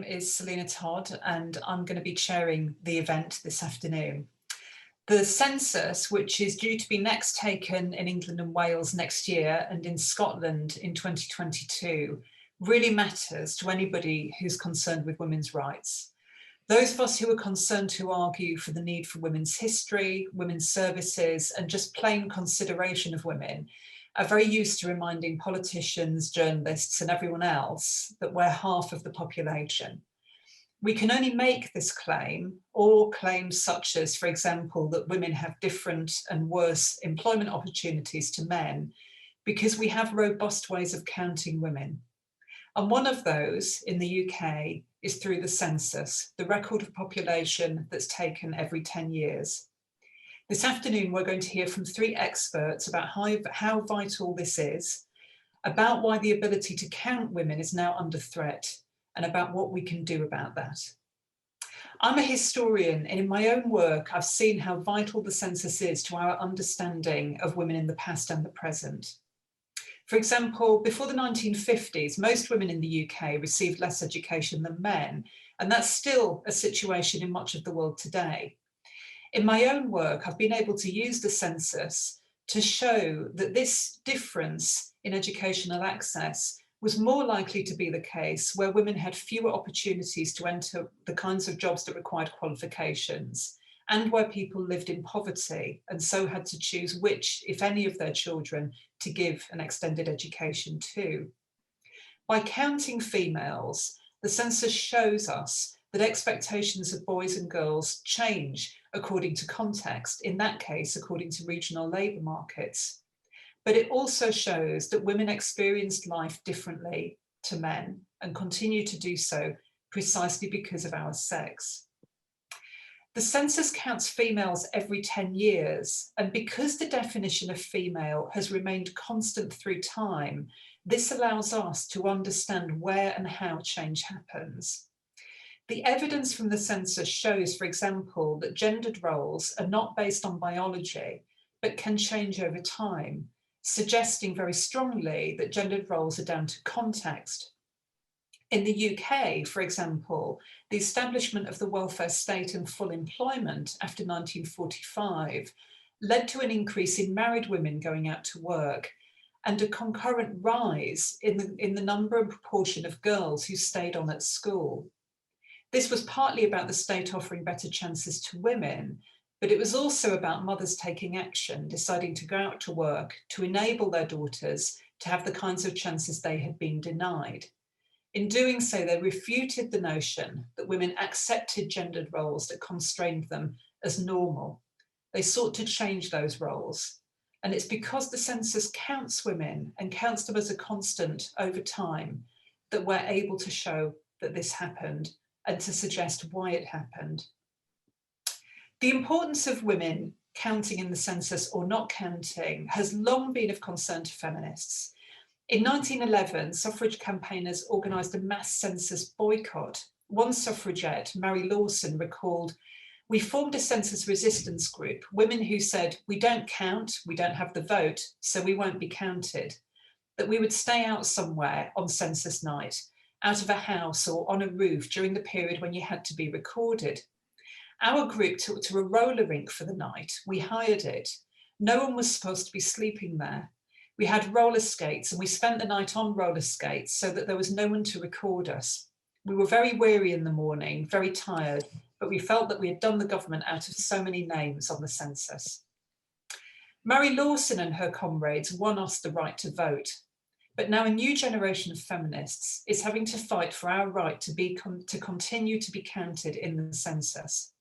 is Selina Todd, and I'm going to be chairing the event this afternoon. The census, which is due to be next taken in England and Wales next year and in Scotland in 2022, really matters to anybody who's concerned with women's rights. Those of us who are concerned to argue for the need for women's history, women's services, and just plain consideration of women are very used to reminding politicians, journalists, and everyone else that we're half of the population. We can only make this claim, or claims such as, for example, that women have different and worse employment opportunities to men, because we have robust ways of counting women. And one of those in the UK is through the census, the record of population that's taken every 10 years. This afternoon, we're going to hear from three experts about how vital this is, about why the ability to count women is now under threat, and about what we can do about that. I'm a historian, and in my own work, I've seen how vital the census is to our understanding of women in the past and the present. For example, before the 1950s, most women in the UK received less education than men, and that's still a situation in much of the world today. In my own work, I've been able to use the census to show that this difference in educational access was more likely to be the case where women had fewer opportunities to enter the kinds of jobs that required qualifications, and where people lived in poverty and so had to choose which, if any, of their children to give an extended education to. By counting females, the census shows us that expectations of boys and girls change according to context, in that case, according to regional labour markets. But it also shows that women experienced life differently to men and continue to do so precisely because of our sex. The census counts females every 10 years, and because the definition of female has remained constant through time, this allows us to understand where and how change happens. The evidence from the census shows, for example, that gendered roles are not based on biology, but can change over time, suggesting very strongly that gendered roles are down to context. In the UK, for example, the establishment of the welfare state and full employment after 1945 led to an increase in married women going out to work and a concurrent rise in the number and proportion of girls who stayed on at school. This was partly about the state offering better chances to women, but it was also about mothers taking action, deciding to go out to work to enable their daughters to have the kinds of chances they had been denied. In doing so, they refuted the notion that women accepted gendered roles that constrained them as normal. They sought to change those roles. And it's because the census counts women and counts them as a constant over time that we're able to show that this happened and to suggest why it happened. The importance of women counting in the census or not counting has long been of concern to feminists. In 1911, suffrage campaigners organised a mass census boycott. One suffragette, Mary Lawson, recalled, "We formed a census resistance group, women who said, we don't count, we don't have the vote, so we won't be counted. That we would stay out somewhere on census night, out of a house or on a roof during the period when you had to be recorded. Our group took to a roller rink for the night. We hired it. No one was supposed to be sleeping there. We had roller skates and we spent the night on roller skates so that there was no one to record us. We were very weary in the morning, very tired, but we felt that we had done the government out of so many names on the census." Mary Lawson and her comrades won us the right to vote. But now a new generation of feminists is having to fight for our right to continue to be counted in the census.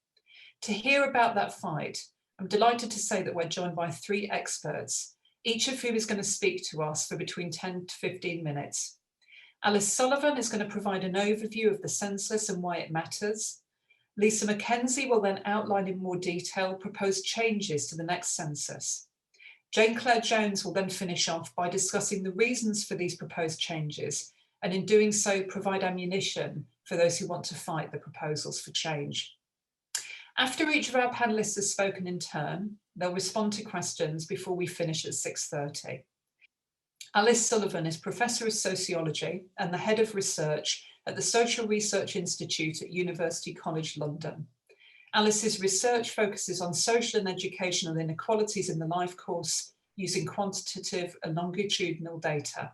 To hear about that fight, I'm delighted to say that we're joined by three experts, each of whom is going to speak to us for between 10 to 15 minutes. Sullivan is going to provide an overview of the census and why it matters. Mackenzie will then outline in more detail proposed changes to the next census. Clare Jones will then finish off by discussing the reasons for these proposed changes, and in doing so, provide ammunition for those who want to fight the proposals for change. After each of our panelists has spoken in turn, they'll respond to questions before we finish at 6:30. Sullivan is Professor of Sociology and the Head of Research at the Social Research Institute at University College London. Alice's research focuses on social and educational inequalities in the life course using quantitative and longitudinal data.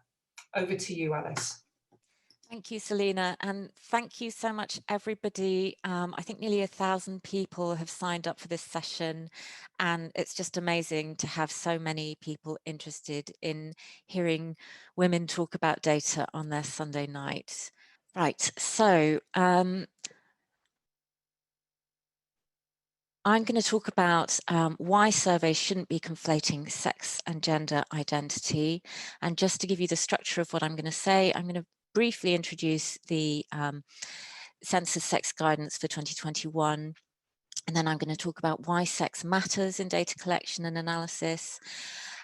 Over to you, Alice. Thank you, Selina, and thank you so much, everybody. I think nearly 1,000 people have signed up for this session, and it's just amazing to have so many people interested in hearing women talk about data on their Sunday night. Right, so I'm going to talk about why surveys shouldn't be conflating sex and gender identity. And just to give you the structure of what I'm going to say, I'm going to briefly introduce the Census sex guidance for 2021. And then I'm going to talk about why sex matters in data collection and analysis,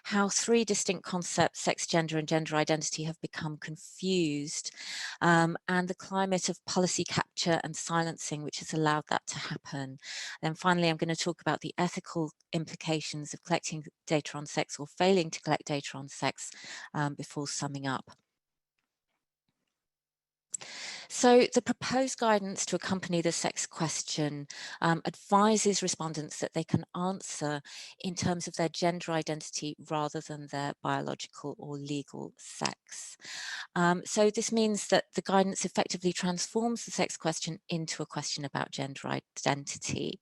how three distinct concepts, sex, gender, and gender identity, have become confused, and the climate of policy capture and silencing which has allowed that to happen. And then finally, I'm going to talk about the ethical implications of collecting data on sex or failing to collect data on sex before summing up. So the proposed guidance to accompany the sex question advises respondents that they can answer in terms of their gender identity rather than their biological or legal sex. So this means that the guidance effectively transforms the sex question into a question about gender identity.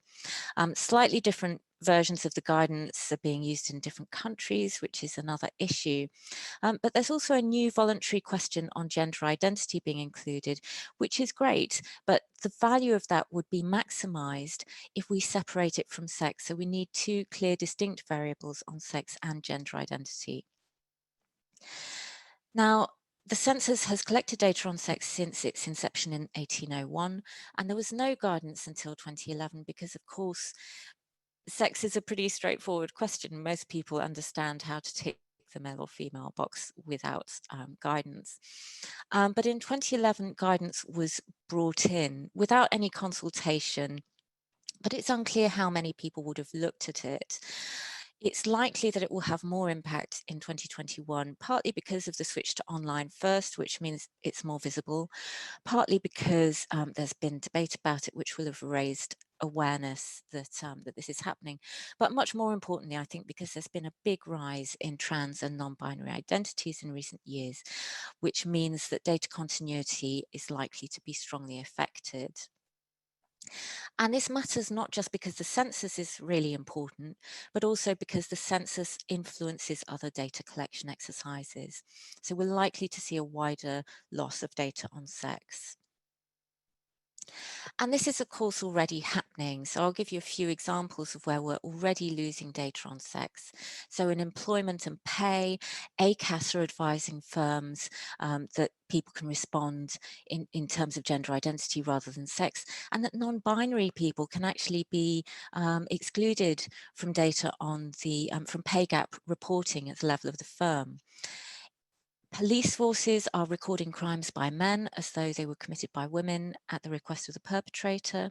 Slightly different versions of the guidance are being used in different countries, which is another issue. But there's also a new voluntary question on gender identity being included, which is great, but the value of that would be maximised if we separate it from sex. So we need two clear, distinct variables on sex and gender identity. Now, the census has collected data on sex since its inception in 1801, and there was no guidance until 2011 because, of course, sex is a pretty straightforward question. Most people understand how to tick the male or female box without guidance. But in 2011, guidance was brought in without any consultation, but it's unclear how many people would have looked at it. It's likely that it will have more impact in 2021, partly because of the switch to online first, which means it's more visible, partly because there's been debate about it, which will have raised awareness that, that this is happening. But much more importantly, I think because there's been a big rise in trans and non-binary identities in recent years, which means that data continuity is likely to be strongly affected. And this matters not just because the census is really important, but also because the census influences other data collection exercises. So we're likely to see a wider loss of data on sex. And this is, of course, already happening. So I'll give you a few examples of where we're already losing data on sex. So in employment and pay, ACAS are advising firms that people can respond in terms of gender identity rather than sex, and that non-binary people can actually be excluded from data on the from pay gap reporting at the level of the firm. Police forces are recording crimes by men as though they were committed by women at the request of the perpetrator.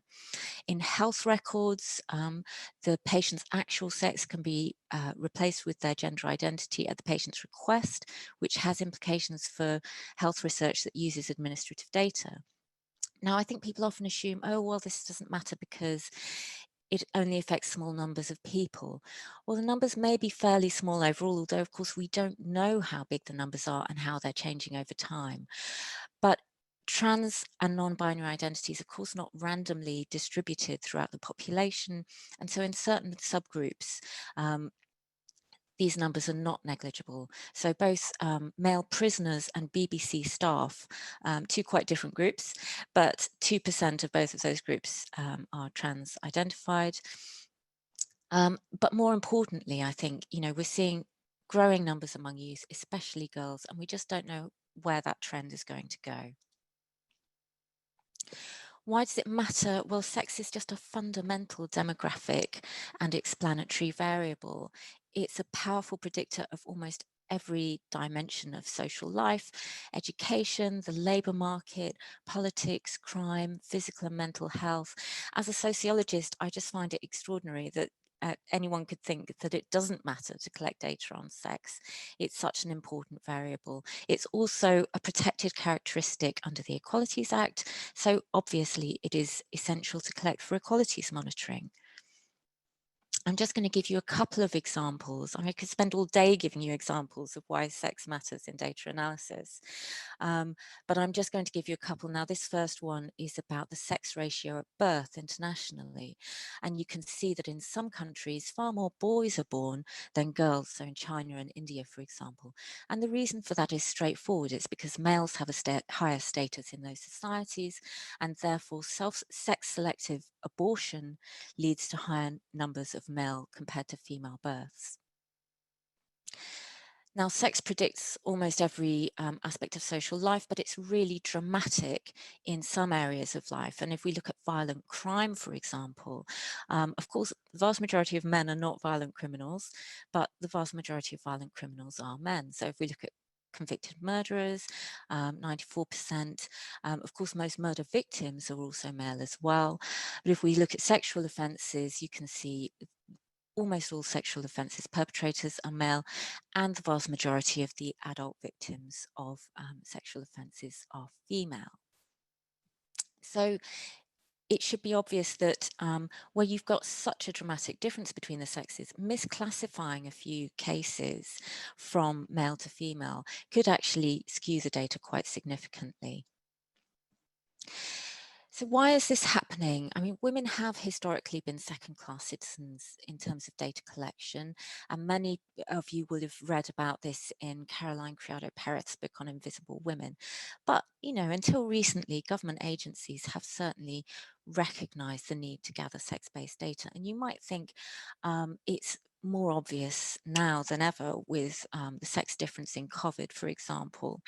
In health records, the patient's actual sex can be replaced with their gender identity at the patient's request, which has implications for health research that uses administrative data. Now, I think people often assume, oh, well, this doesn't matter because it only affects small numbers of people. Well, the numbers may be fairly small overall, although of course we don't know how big the numbers are and how they're changing over time. But trans and non-binary identities, of course, not randomly distributed throughout the population. And so in certain subgroups, these numbers are not negligible. So both male prisoners and BBC staff, two quite different groups, but 2% of both of those groups are trans identified. But more importantly, I think, we're seeing growing numbers among youth, especially girls, and we just don't know where that trend is going to go. Why does it matter? Well, sex is just a fundamental demographic and explanatory variable. It's a powerful predictor of almost every dimension of social life: education, the labour market, politics, crime, physical and mental health. As a sociologist, I just find it extraordinary that anyone could think that it doesn't matter to collect data on sex. It's such an important variable. It's also a protected characteristic under the Equalities Act, so obviously it is essential to collect for equalities monitoring. I'm just going to give you a couple of examples. I could spend all day giving you examples of why sex matters in data analysis, but I'm just going to give you a couple. Now, this first one is about the sex ratio at birth internationally, and you can see that in some countries far more boys are born than girls, so in China and India, for example. And the reason for that is straightforward. It's because males have a higher status in those societies, and therefore sex-selective abortion leads to higher numbers of male compared to female births. Now, sex predicts almost every aspect of social life, but it's really dramatic in some areas of life. And if we look at violent crime, for example, of course, the vast majority of men are not violent criminals, but the vast majority of violent criminals are men. So if we look at convicted murderers, 94%. Of course, most murder victims are also male as well. But if we look at sexual offences, you can see almost all sexual offences perpetrators are male, and the vast majority of the adult victims of sexual offences are female. So it should be obvious that where you've got such a dramatic difference between the sexes, misclassifying a few cases from male to female could actually skew the data quite significantly. So why is this happening? I mean, women have historically been second-class citizens in terms of data collection, and many of you will have read about this in Caroline Criado-Perez's book on invisible women. But, you know, until recently, government agencies have certainly recognized the need to gather sex-based data. And you might think it's more obvious now than ever with the sex difference in COVID, for example.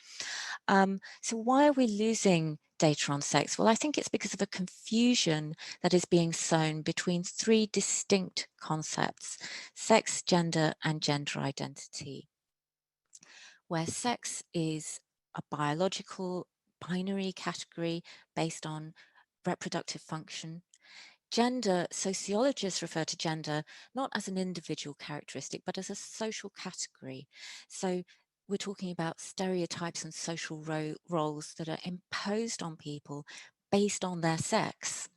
So why are we losing data on sex? Well, I think it's because of a confusion that is being sown between three distinct concepts: sex, gender, and gender identity, where sex is a biological binary category based on reproductive function. Gender, sociologists refer to gender not as an individual characteristic, but as a social category. So we're talking about stereotypes and social roles that are imposed on people based on their sex.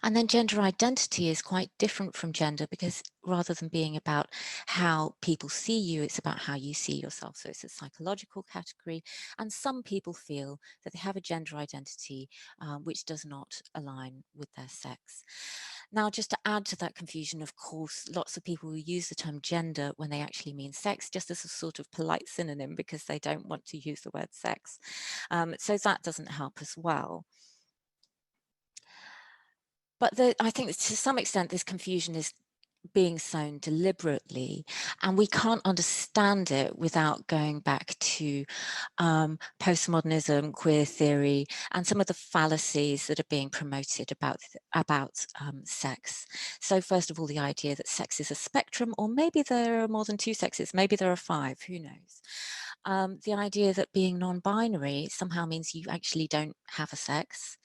And then gender identity is quite different from gender, because rather than being about how people see you, it's about how you see yourself. So it's a psychological category. And some people feel that they have a gender identity which does not align with their sex. Now, just to add to that confusion, of course, lots of people will use the term gender when they actually mean sex, just as a sort of polite synonym, because they don't want to use the word sex. So that doesn't help as well. But I think to some extent this confusion is being sown deliberately, and we can't understand it without going back to postmodernism, queer theory, and some of the fallacies that are being promoted about sex. So first of all, the idea that sex is a spectrum, or maybe there are more than two sexes, maybe there are five, who knows. The idea that being non-binary somehow means you actually don't have a sex.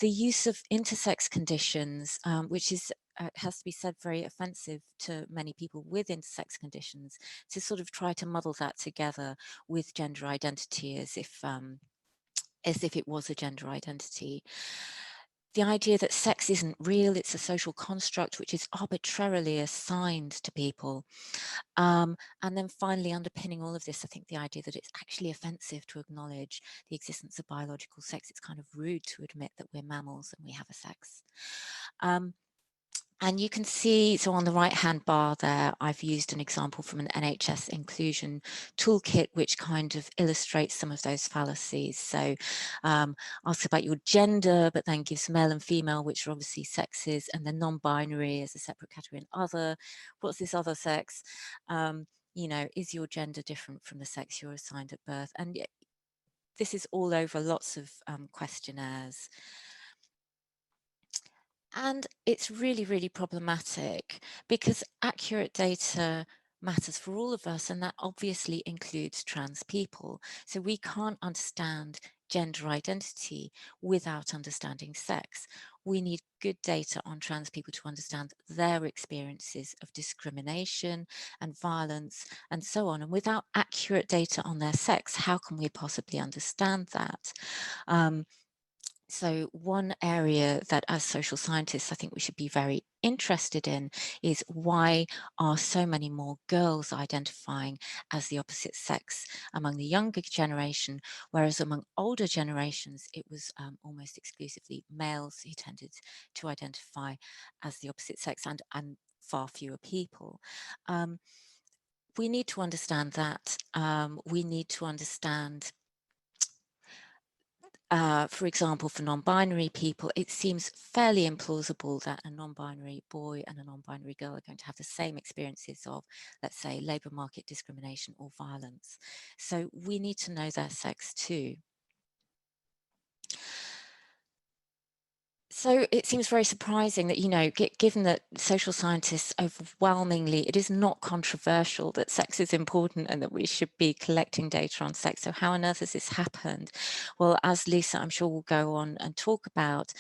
The use of intersex conditions, which is has to be said very offensive to many people with intersex conditions, to sort of try to muddle that together with gender identity as if it was a gender identity. The idea that sex isn't real, it's a social construct which is arbitrarily assigned to people. And then finally, underpinning all of this, I think the idea that it's actually offensive to acknowledge the existence of biological sex. It's kind of rude to admit that we're mammals and we have a sex. And you can see, so on the right-hand bar there, I've used an example from an NHS inclusion toolkit, which kind of illustrates some of those fallacies. So asks about your gender, but then gives male and female, which are obviously sexes, and then non-binary as a separate category, and other. What's this other sex? You know, is your gender different from the sex you're assigned at birth? And this is all over lots of questionnaires. And it's really, really problematic, because accurate data matters for all of us, and that obviously includes trans people. So we can't understand gender identity without understanding sex. We need good data on trans people to understand their experiences of discrimination and violence and so on. And without accurate data on their sex, how can we possibly understand that? So one area that as social scientists, I think we should be very interested in is why are so many more girls identifying as the opposite sex among the younger generation, whereas among older generations, it was almost exclusively males who tended to identify as the opposite sex, and far fewer people. We need to understand that. We need to understand for example, for non-binary people, it seems fairly implausible that a non-binary boy and a non-binary girl are going to have the same experiences of, let's say, labour market discrimination or violence. So we need to know their sex too. So it seems very surprising that, you know, given that social scientists overwhelmingly, it is not controversial that sex is important and that we should be collecting data on sex. So how on earth has this happened? Well, as Lisa, I'm sure will go on and talk about,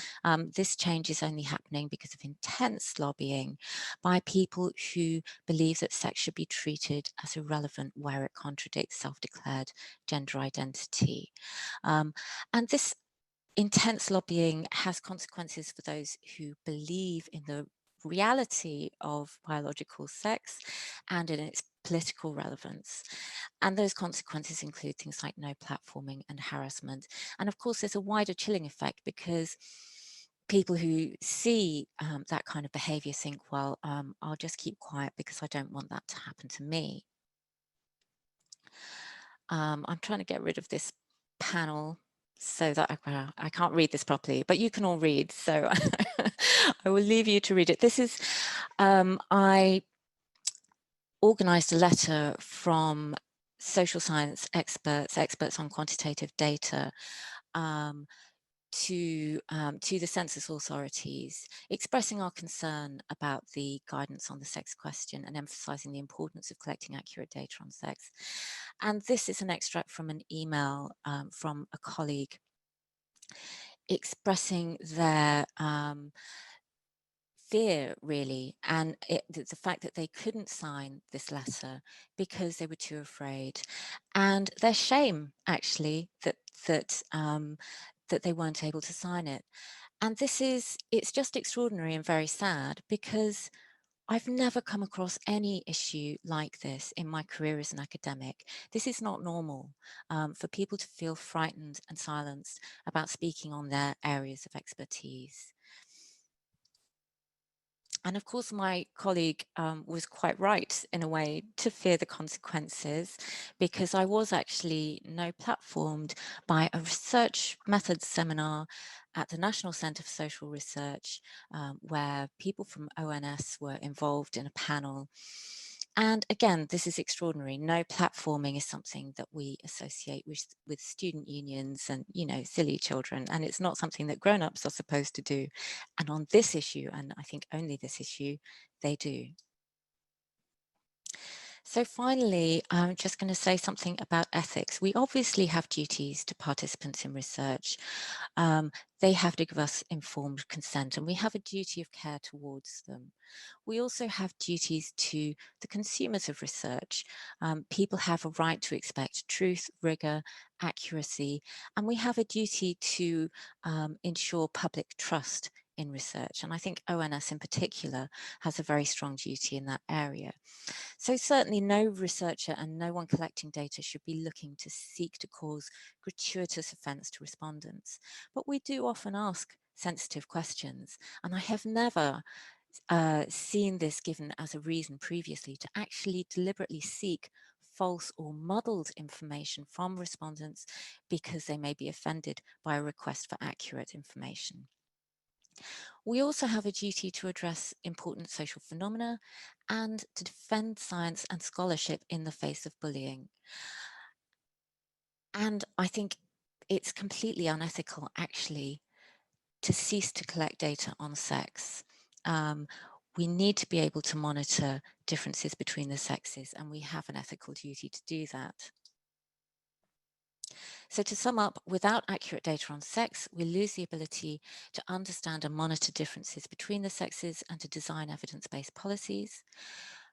this change is only happening because of intense lobbying by people who believe that sex should be treated as irrelevant where it contradicts self-declared gender identity. And this intense lobbying has consequences for those who believe in the reality of biological sex and in its political relevance. And those consequences include things like no platforming and harassment. And of course, there's a wider chilling effect because people who see that kind of behavior think, well, I'll just keep quiet because I don't want that to happen to me. I'm trying to get rid of this panel so that I can't read this properly, but you can all read. So I will leave you to read it. This is, I organized a letter from social science experts on quantitative data, to the census authorities, expressing our concern about the guidance on the sex question and emphasising the importance of collecting accurate data on sex. And this is an extract from an email from a colleague expressing their fear, really, and the fact that they couldn't sign this letter because they were too afraid, and their shame, actually, that they weren't able to sign it. And it's just extraordinary and very sad because I've never come across any issue like this in my career as an academic. This is not normal for people to feel frightened and silenced about speaking on their areas of expertise. And of course, my colleague was quite right in a way to fear the consequences, because I was actually no platformed by a research methods seminar at the National Centre for Social Research, where people from ONS were involved in a panel. And again, this is extraordinary. No platforming is something that we associate with student unions and, you know, silly children. And it's not something that grown-ups are supposed to do. And on this issue, and I think only this issue, they do. So finally, I'm just going to say something about ethics. We obviously have duties to participants in research. They have to give us informed consent, and we have a duty of care towards them. We also have duties to the consumers of research. People have a right to expect truth, rigor, accuracy, and we have a duty to ensure public trust in research. And I think ONS in particular has a very strong duty in that area. So certainly no researcher and no one collecting data should be looking to seek to cause gratuitous offence to respondents. But we do often ask sensitive questions, and I have never seen this given as a reason previously to actually deliberately seek false or muddled information from respondents because they may be offended by a request for accurate information. We also have a duty to address important social phenomena and to defend science and scholarship in the face of bullying. And I think it's completely unethical, actually, to cease to collect data on sex. we need to be able to monitor differences between the sexes, and we have an ethical duty to do that. So to sum up, without accurate data on sex, we lose the ability to understand and monitor differences between the sexes and to design evidence-based policies.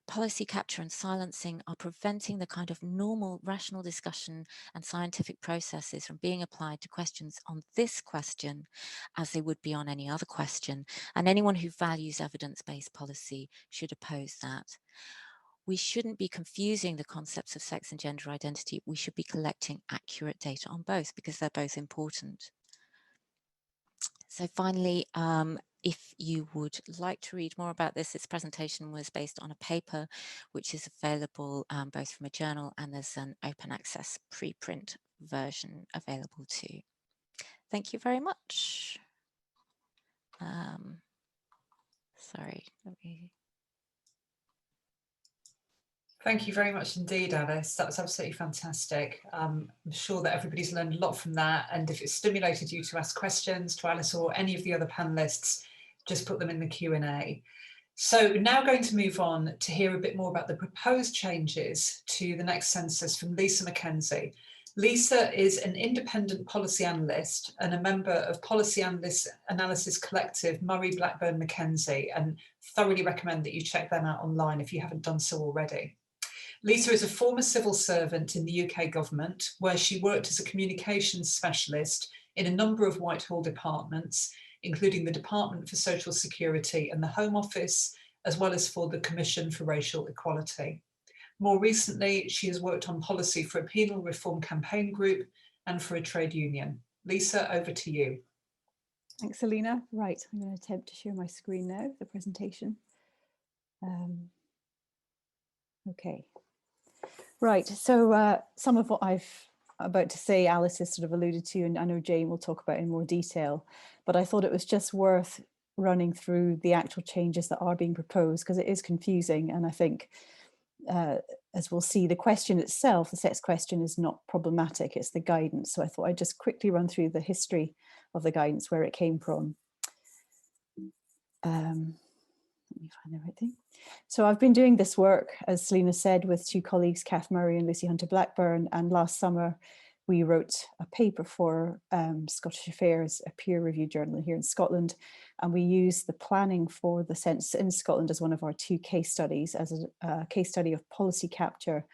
Policy capture and silencing are preventing the kind of normal, rational discussion and scientific processes from being applied to questions on this question as they would be on any other question. And anyone who values evidence-based policy should oppose that. We shouldn't be confusing the concepts of sex and gender identity. We should be collecting accurate data on both because they're both important. So finally, if you would like to read more about this, this presentation was based on a paper which is available both from a journal, and there's an open access preprint version available too. Thank you very much. Sorry, let me... Thank you very much indeed, Alice. That was absolutely fantastic. I'm sure that everybody's learned a lot from that. And if it stimulated you to ask questions to Alice or any of the other panelists, just put them in the Q&A. So now going to move on to hear a bit more about the proposed changes to the next census from Lisa Mackenzie. Lisa is an independent policy analyst and a member of Policy Analysis Collective Murray Blackburn Mackenzie, and thoroughly recommend that you check them out online if you haven't done so already. Lisa is a former civil servant in the UK government, where she worked as a communications specialist in a number of Whitehall departments, including the Department for Social Security and the Home Office, as well as for the Commission for Racial Equality. More recently, she has worked on policy for a penal reform campaign group and for a trade union. Lisa, over to you. Thanks, Selina. Right, I'm going to attempt to share my screen now, the presentation. Okay. Right, so some of what I've about to say, Alice has sort of alluded to, and I know Jane will talk about in more detail, but I thought it was just worth running through the actual changes that are being proposed, because it is confusing. And I think, as we'll see, the question itself, the sex question, is not problematic, it's the guidance. So I thought I'd just quickly run through the history of the guidance, where it came from. Let me find the right thing. So I've been doing this work, as Selina said, with two colleagues, Kath Murray and Lucy Hunter Blackburn, and last summer we wrote a paper for Scottish Affairs, a peer-reviewed journal here in Scotland, and we used the planning for the census in Scotland as one of our two case studies, as a case study of policy capture,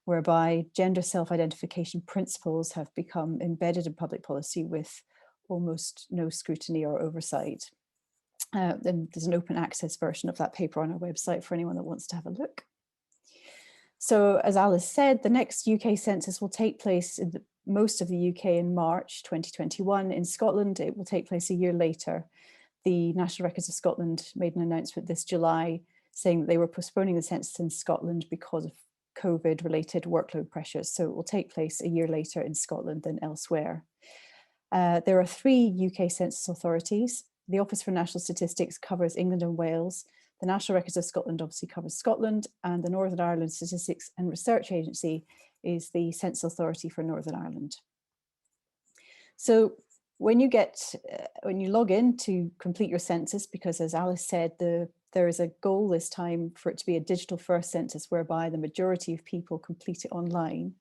whereby gender self-identification principles have become embedded in public policy with almost no scrutiny or oversight. Then there's an open access version of that paper on our website for anyone that wants to have a look. So as Alice said, the next UK census will take place in most of the UK in March 2021. In Scotland, it will take place a year later. The National Records of Scotland made an announcement this July saying that they were postponing the census in Scotland because of COVID-related workload pressures. So it will take place a year later in Scotland than elsewhere. There are 3 UK census authorities. The Office for National Statistics covers England and Wales. The National Records of Scotland obviously covers Scotland, and the Northern Ireland Statistics and Research Agency is the Census Authority for Northern Ireland. So when you log in to complete your census, because as Alice said, there is a goal this time for it to be a digital first census, whereby the majority of people complete it online.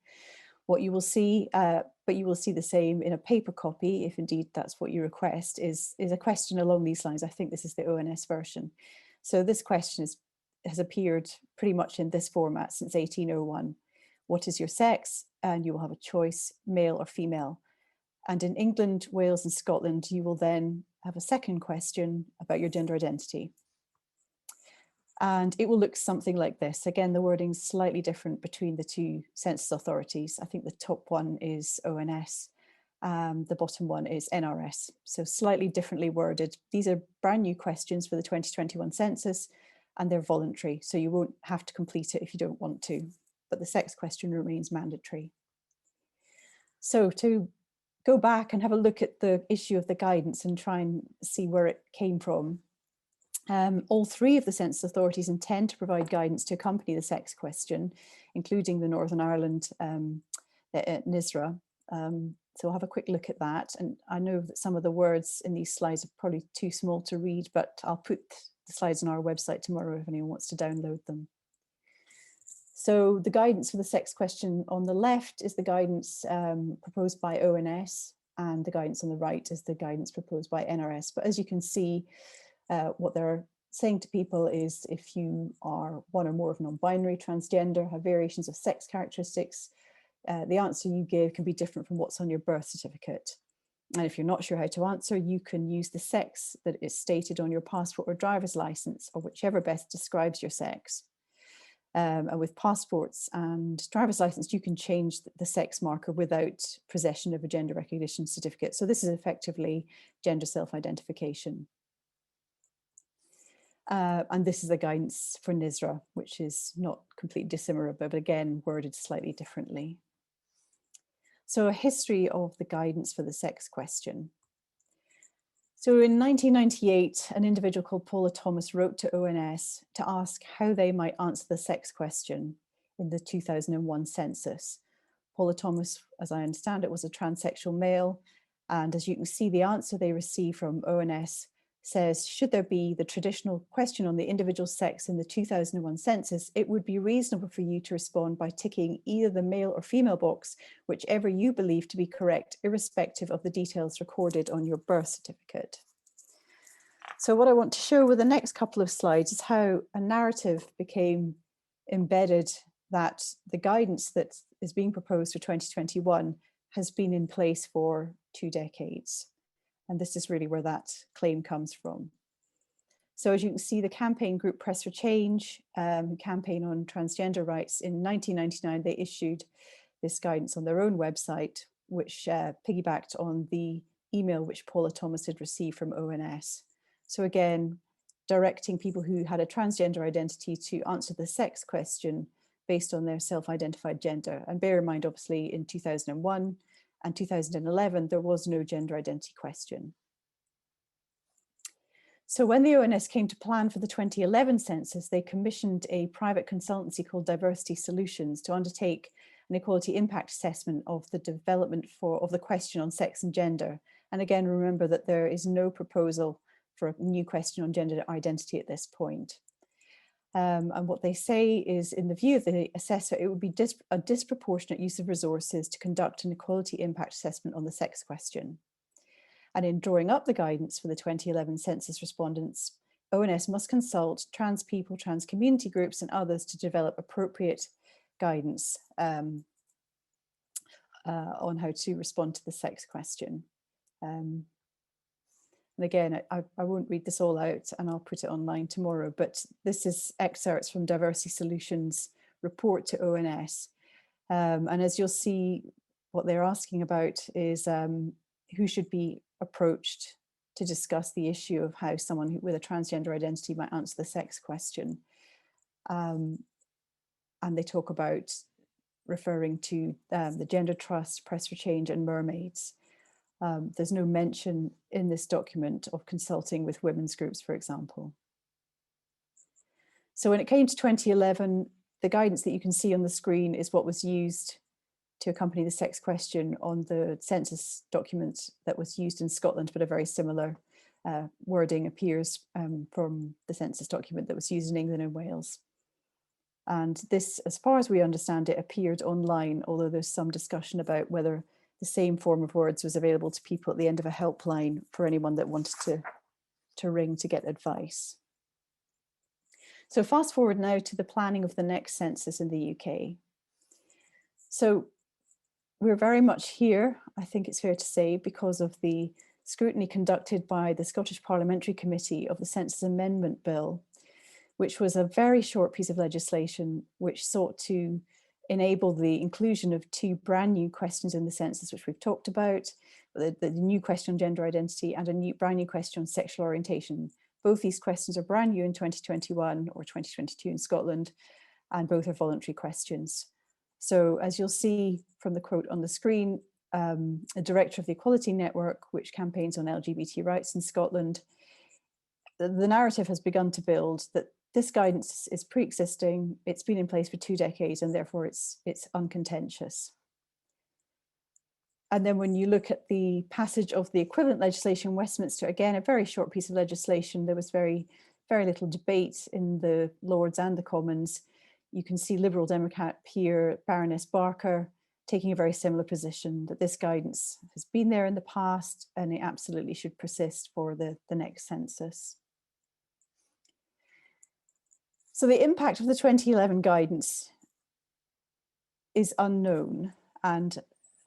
What you will see, but you will see the same in a paper copy, if indeed that's what you request, is a question along these lines. I think this is the ONS version. So this question has appeared pretty much in this format since 1801. What is your sex? And you will have a choice, male or female. And in England, Wales and Scotland, you will then have a second question about your gender identity. And it will look something like this. Again, the wording's slightly different between the two census authorities. I think the top one is ONS, the bottom one is NRS. So slightly differently worded. These are brand new questions for the 2021 census, and they're voluntary. So you won't have to complete it if you don't want to, but the sex question remains mandatory. So to go back and have a look at the issue of the guidance and try and see where it came from. All 3 of the census authorities intend to provide guidance to accompany the sex question, including the Northern Ireland NISRA. So we'll have a quick look at that. And I know that some of the words in these slides are probably too small to read, but I'll put the slides on our website tomorrow if anyone wants to download them. So the guidance for the sex question on the left is the guidance proposed by ONS, and the guidance on the right is the guidance proposed by NRS. But as you can see, what they're saying to people is if you are one or more of non-binary, transgender, have variations of sex characteristics, the answer you give can be different from what's on your birth certificate. And if you're not sure how to answer, you can use the sex that is stated on your passport or driver's license, or whichever best describes your sex. And with passports and driver's license, you can change the sex marker without possession of a gender recognition certificate. So this is effectively gender self-identification. And this is the guidance for NISRA, which is not completely dissimilar, but again, worded slightly differently. So a history of the guidance for the sex question. So in 1998, an individual called Paula Thomas wrote to ONS to ask how they might answer the sex question in the 2001 census. Paula Thomas, as I understand it, was a transsexual male. And as you can see, the answer they received from ONS says, should there be the traditional question on the individual sex in the 2001 census, it would be reasonable for you to respond by ticking either the male or female box, whichever you believe to be correct, irrespective of the details recorded on your birth certificate. So what I want to show with the next couple of slides is how a narrative became embedded, that the guidance that is being proposed for 2021 has been in place for 2 decades. And this is really where that claim comes from. So as you can see, the campaign group Press for Change, who campaign on transgender rights, in 1999, they issued this guidance on their own website, which piggybacked on the email which Paula Thomas had received from ONS. So again, directing people who had a transgender identity to answer the sex question based on their self-identified gender. And bear in mind, obviously, in 2001, and 2011, there was no gender identity question. So when the ONS came to plan for the 2011 census, they commissioned a private consultancy called Diversity Solutions to undertake an equality impact assessment of the development of the question on sex and gender. And again, remember that there is no proposal for a new question on gender identity at this point. And what they say is, in the view of the assessor, it would be a disproportionate use of resources to conduct an equality impact assessment on the sex question. And in drawing up the guidance for the 2011 census respondents, ONS must consult trans people, trans community groups and others to develop appropriate guidance on how to respond to the sex question. And again, I won't read this all out and I'll put it online tomorrow, but this is excerpts from Diversity Solutions' report to ONS. And as you'll see, what they're asking about is who should be approached to discuss the issue of how someone with a transgender identity might answer the sex question. And they talk about referring to the Gender Trust, Press for Change and Mermaids. There's no mention in this document of consulting with women's groups, for example. So when it came to 2011, the guidance that you can see on the screen is what was used to accompany the sex question on the census document that was used in Scotland, but a very similar wording appears from the census document that was used in England and Wales. And this, as far as we understand it, appeared online, although there's some discussion about whether the same form of words was available to people at the end of a helpline for anyone that wanted to ring to get advice. So fast forward now to the planning of the next census in the UK. So we're very much here, I think it's fair to say, because of the scrutiny conducted by the Scottish Parliamentary Committee of the Census Amendment Bill, which was a very short piece of legislation which sought to enable the inclusion of 2 brand new questions in the census, which we've talked about, the new question on gender identity and a brand new question on sexual orientation. Both these questions are brand new in 2021 or 2022 in Scotland, and both are voluntary questions. So as you'll see from the quote on the screen, a director of the Equality Network, which campaigns on LGBT rights in Scotland, the narrative has begun to build that this guidance is pre-existing, it's been in place for 2 decades, and therefore it's uncontentious. And then when you look at the passage of the equivalent legislation in Westminster, again, a very short piece of legislation, there was very very little debate in the Lords and the Commons. You can see Liberal Democrat peer Baroness Barker taking a very similar position, that this guidance has been there in the past and it absolutely should persist for the next census. So the impact of the 2011 guidance is unknown, and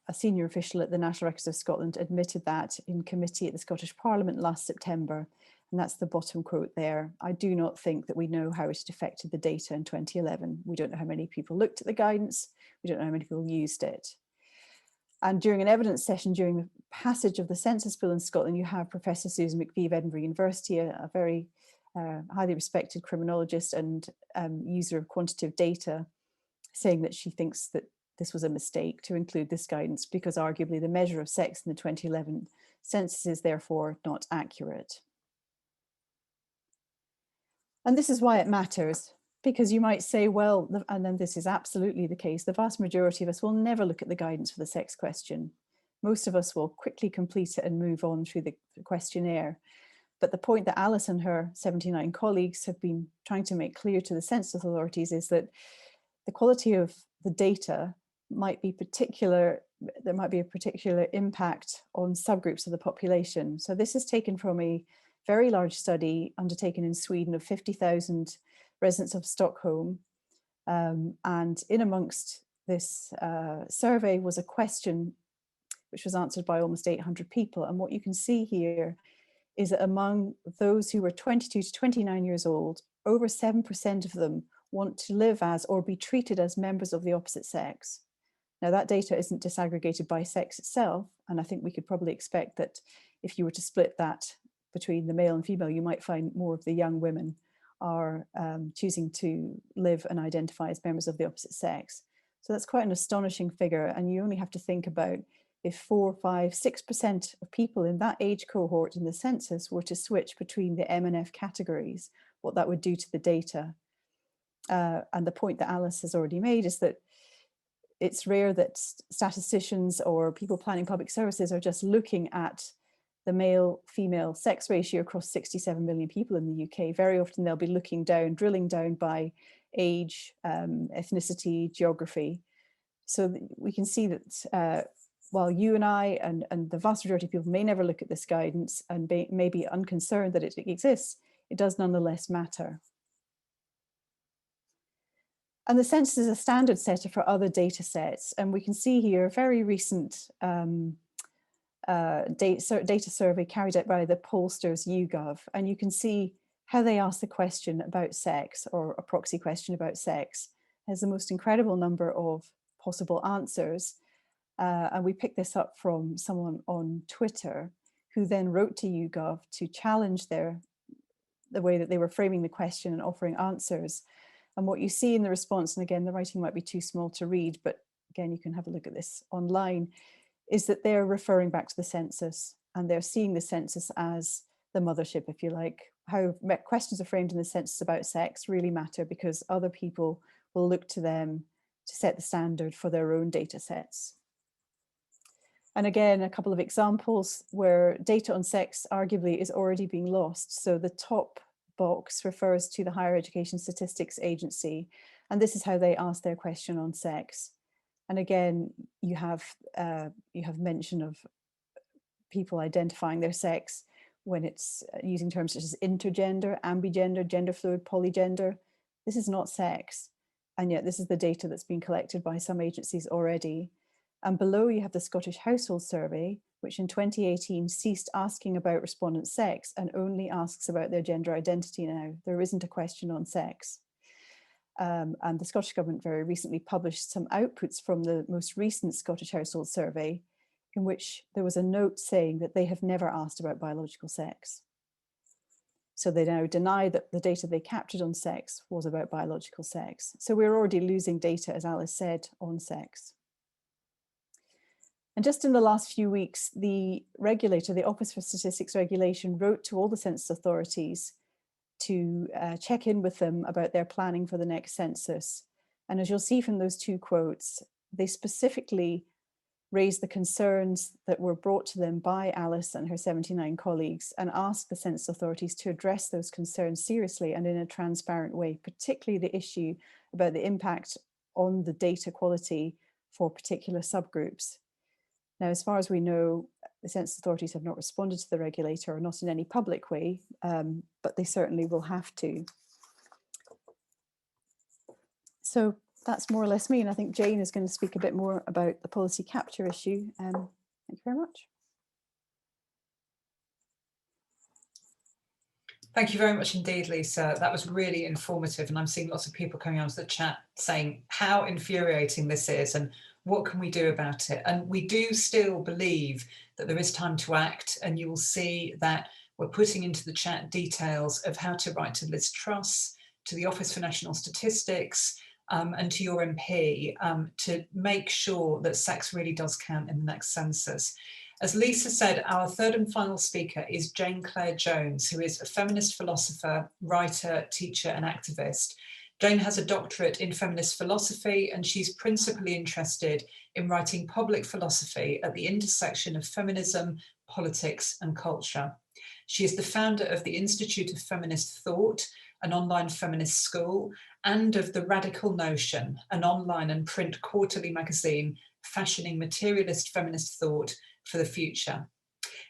a senior official at the National Records of Scotland admitted that in committee at the Scottish Parliament last September, and that's the bottom quote there. I do not think that we know how it had affected the data in 2011. We don't know how many people looked at the guidance. We don't know how many people used it. And during an evidence session during the passage of the census bill in Scotland, you have Professor Susan McVie of Edinburgh University, a very highly respected criminologist and user of quantitative data, saying that she thinks that this was a mistake to include this guidance because arguably the measure of sex in the 2011 census is therefore not accurate. And this is why it matters, because you might say, well, and then this is absolutely the case, the vast majority of us will never look at the guidance for the sex question. Most of us will quickly complete it and move on through the questionnaire. But the point that Alice and her 79 colleagues have been trying to make clear to the census authorities is that the quality of the data might be particular, there might be a particular impact on subgroups of the population. So this is taken from a very large study undertaken in Sweden of 50,000 residents of Stockholm. And in amongst this survey was a question which was answered by almost 800 people. And what you can see here is that among those who were 22 to 29 years old, over 7% of them want to live as or be treated as members of the opposite sex. Now that data isn't disaggregated by sex itself, and I think we could probably expect that if you were to split that between the male and female, you might find more of the young women are choosing to live and identify as members of the opposite sex. So that's quite an astonishing figure, and you only have to think about if 4, 5, 6% of people in that age cohort in the census were to switch between the M and F categories, what that would do to the data. And the point that Alice has already made is that it's rare that statisticians or people planning public services are just looking at the male-female sex ratio across 67 million people in the UK. Very often they'll be looking down, drilling down by age, ethnicity, geography. So we can see that while you and I and the vast majority of people may never look at this guidance and may be unconcerned that it exists, it does nonetheless matter. And the census is a standard setter for other data sets. And we can see here a very recent data survey carried out by the pollsters YouGov. And you can see how they ask the question about sex, or a proxy question about sex. There's the most incredible number of possible answers. And we picked this up from someone on Twitter who then wrote to YouGov to challenge the way that they were framing the question and offering answers. And what you see in the response, and again, the writing might be too small to read, but again, you can have a look at this online, is that they're referring back to the census, and they're seeing the census as the mothership, if you like. How questions are framed in the census about sex really matter because other people will look to them to set the standard for their own data sets. And again, a couple of examples where data on sex arguably is already being lost. So the top box refers to the Higher Education Statistics Agency, and this is how they ask their question on sex. And again, you have mention of people identifying their sex when it's using terms such as intergender, ambigender, gender fluid, polygender. This is not sex, and yet this is the data that's been collected by some agencies already. And below you have the Scottish Household Survey, which in 2018 ceased asking about respondent sex and only asks about their gender identity now. There isn't a question on sex. And the Scottish Government very recently published some outputs from the most recent Scottish Household Survey, in which there was a note saying that they have never asked about biological sex. So they now deny that the data they captured on sex was about biological sex. So we're already losing data, as Alice said, on sex. And just in the last few weeks, the regulator, the Office for Statistics Regulation, wrote to all the census authorities to check in with them about their planning for the next census. And as you'll see from those two quotes, they specifically raised the concerns that were brought to them by Alice and her 79 colleagues and asked the census authorities to address those concerns seriously and in a transparent way, particularly the issue about the impact on the data quality for particular subgroups. Now, as far as we know, the census authorities have not responded to the regulator, or not in any public way, but they certainly will have to. So that's more or less me, and I think Jane is going to speak a bit more about the policy capture issue. Thank you very much. Thank you very much indeed, Lisa. That was really informative, and I'm seeing lots of people coming onto the chat saying how infuriating this is and what can we do about it. And we do still believe that there is time to act, and you will see that we're putting into the chat details of how to write to Liz Truss, to the Office for National Statistics, and to your MP to make sure that sex really does count in the next census. As Lisa said, our third and final speaker is Jane Clare Jones, who is a feminist philosopher, writer, teacher, and activist. Jane has a doctorate in feminist philosophy, and she's principally interested in writing public philosophy at the intersection of feminism, politics, and culture. She is the founder of the Institute of Feminist Thought, an online feminist school, and of The Radical Notion, an online and print quarterly magazine fashioning materialist feminist thought for the future.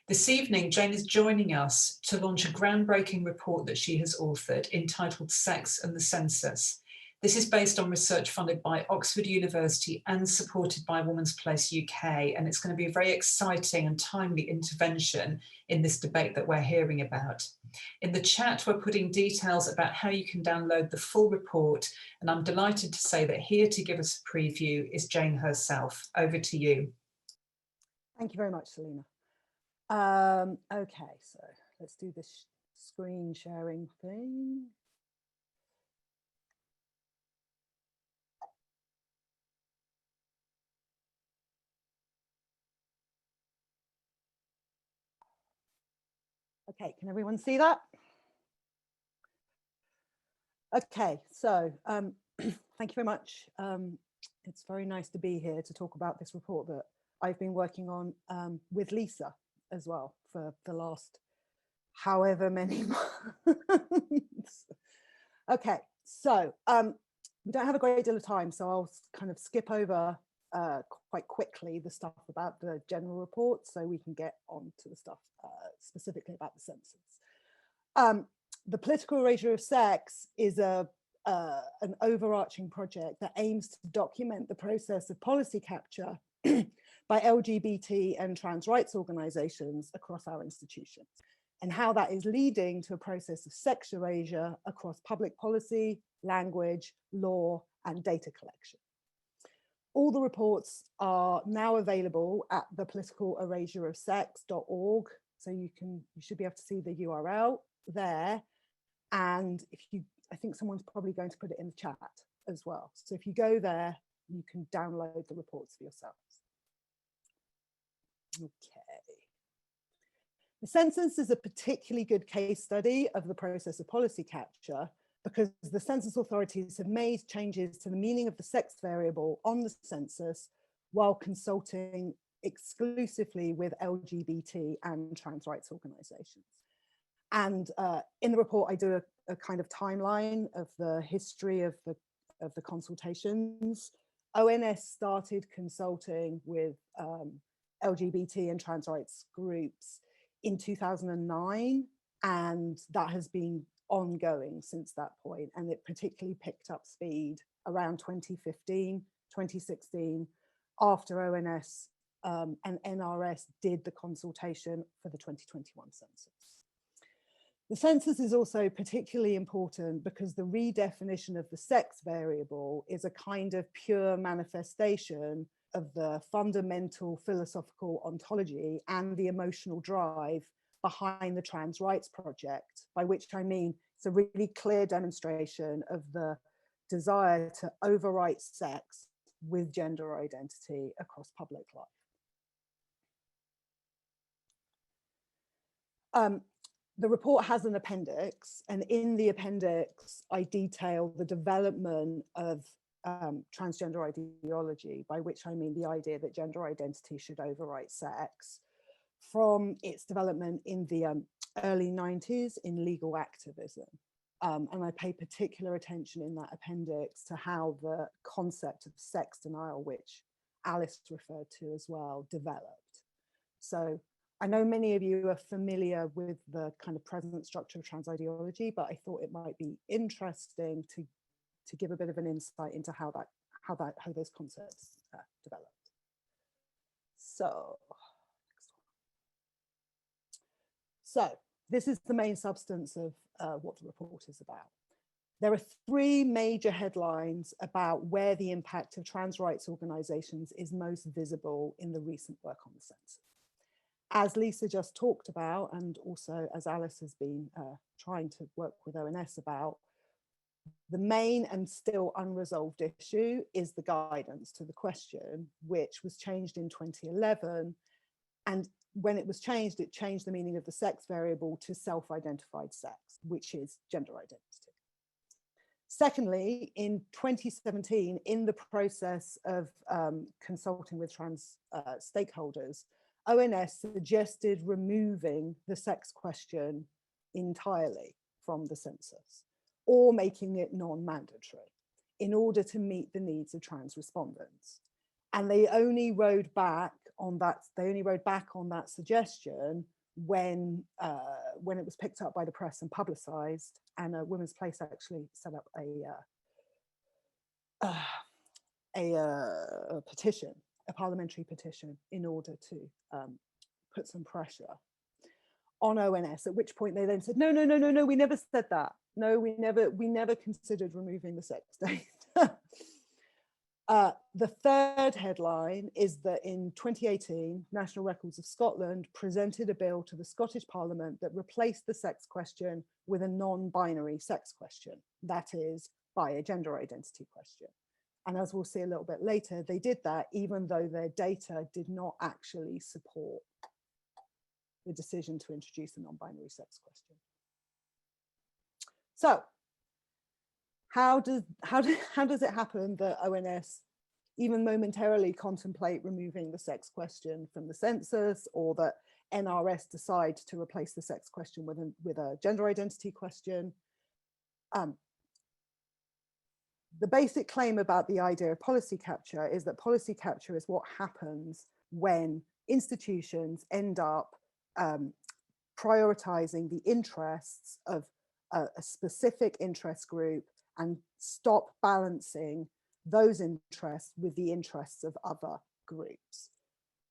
This evening, Jane is joining us to launch a groundbreaking report that she has authored entitled Sex and the Census. This is based on research funded by Oxford University and supported by Women's Place UK, and it's going to be a very exciting and timely intervention in this debate that we're hearing about. In the chat, we're putting details about how you can download the full report, and I'm delighted to say that here to give us a preview is Jane herself. Over to you. Thank you very much, Selina. Okay, so let's do this screen sharing thing. Okay, can everyone see that? Okay, so thank you very much. It's very nice to be here to talk about this report that I've been working on with Lisa as well for the last however many months. Okay, so we don't have a great deal of time, so I'll kind of skip over quite quickly the stuff about the general report so we can get on to the stuff specifically about the census. The political erasure of sex is an overarching project that aims to document the process of policy capture by LGBT and trans rights organizations across our institutions, and how that is leading to a process of sex erasure across public policy, language, law, and data collection. All the reports are now available at the politicalerasioreofsex.org. So you should be able to see the URL there. And I think someone's probably going to put it in the chat as well. So if you go there, you can download the reports for yourselves. Okay. The census is a particularly good case study of the process of policy capture because the census authorities have made changes to the meaning of the sex variable on the census while consulting exclusively with LGBT and trans rights organizations. And in the report, I do a kind of timeline of the history of the consultations. ONS started consulting with LGBT and trans rights groups in 2009, and that has been ongoing since that point, and it particularly picked up speed around 2015, 2016, after ONS and NRS did the consultation for the 2021 census. The census is also particularly important because the redefinition of the sex variable is a kind of pure manifestation of the fundamental philosophical ontology and the emotional drive behind the trans rights project, by which I mean it's a really clear demonstration of the desire to overwrite sex with gender identity across public life. The report has an appendix, and in the appendix, I detail the development of transgender ideology, by which I mean the idea that gender identity should overwrite sex, from its development in the early 90s in legal activism. And I pay particular attention in that appendix to how the concept of sex denial, which Alice referred to as well, developed. So I know many of you are familiar with the kind of present structure of trans ideology, but I thought it might be interesting to give a bit of an insight into how those concepts developed. So this is the main substance of what the report is about. There are three major headlines about where the impact of trans rights organizations is most visible in the recent work on the census. As Lisa just talked about, and also as Alice has been trying to work with ONS about, the main and still unresolved issue is the guidance to the question, which was changed in 2011. And when it was changed, it changed the meaning of the sex variable to self-identified sex, which is gender identity. Secondly, in 2017, in the process of consulting with trans stakeholders, ONS suggested removing the sex question entirely from the census, or making it non-mandatory in order to meet the needs of trans respondents. And they only rode back on that suggestion when it was picked up by the press and publicized, and a Women's Place actually set up a petition, a parliamentary petition, in order to put some pressure on ONS, at which point they then said, no, we never said that. No, we never considered removing the sex data. The third headline is that in 2018, National Records of Scotland presented a bill to the Scottish Parliament that replaced the sex question with a non-binary sex question, that is, by a gender identity question. And as we'll see a little bit later, they did that even though their data did not actually support the decision to introduce a non-binary sex question. So how does it happen that ONS even momentarily contemplate removing the sex question from the census, or that NRS decide to replace the sex question with a gender identity question? The basic claim about the idea of policy capture is that policy capture is what happens when institutions end up prioritizing the interests of a specific interest group and stop balancing those interests with the interests of other groups.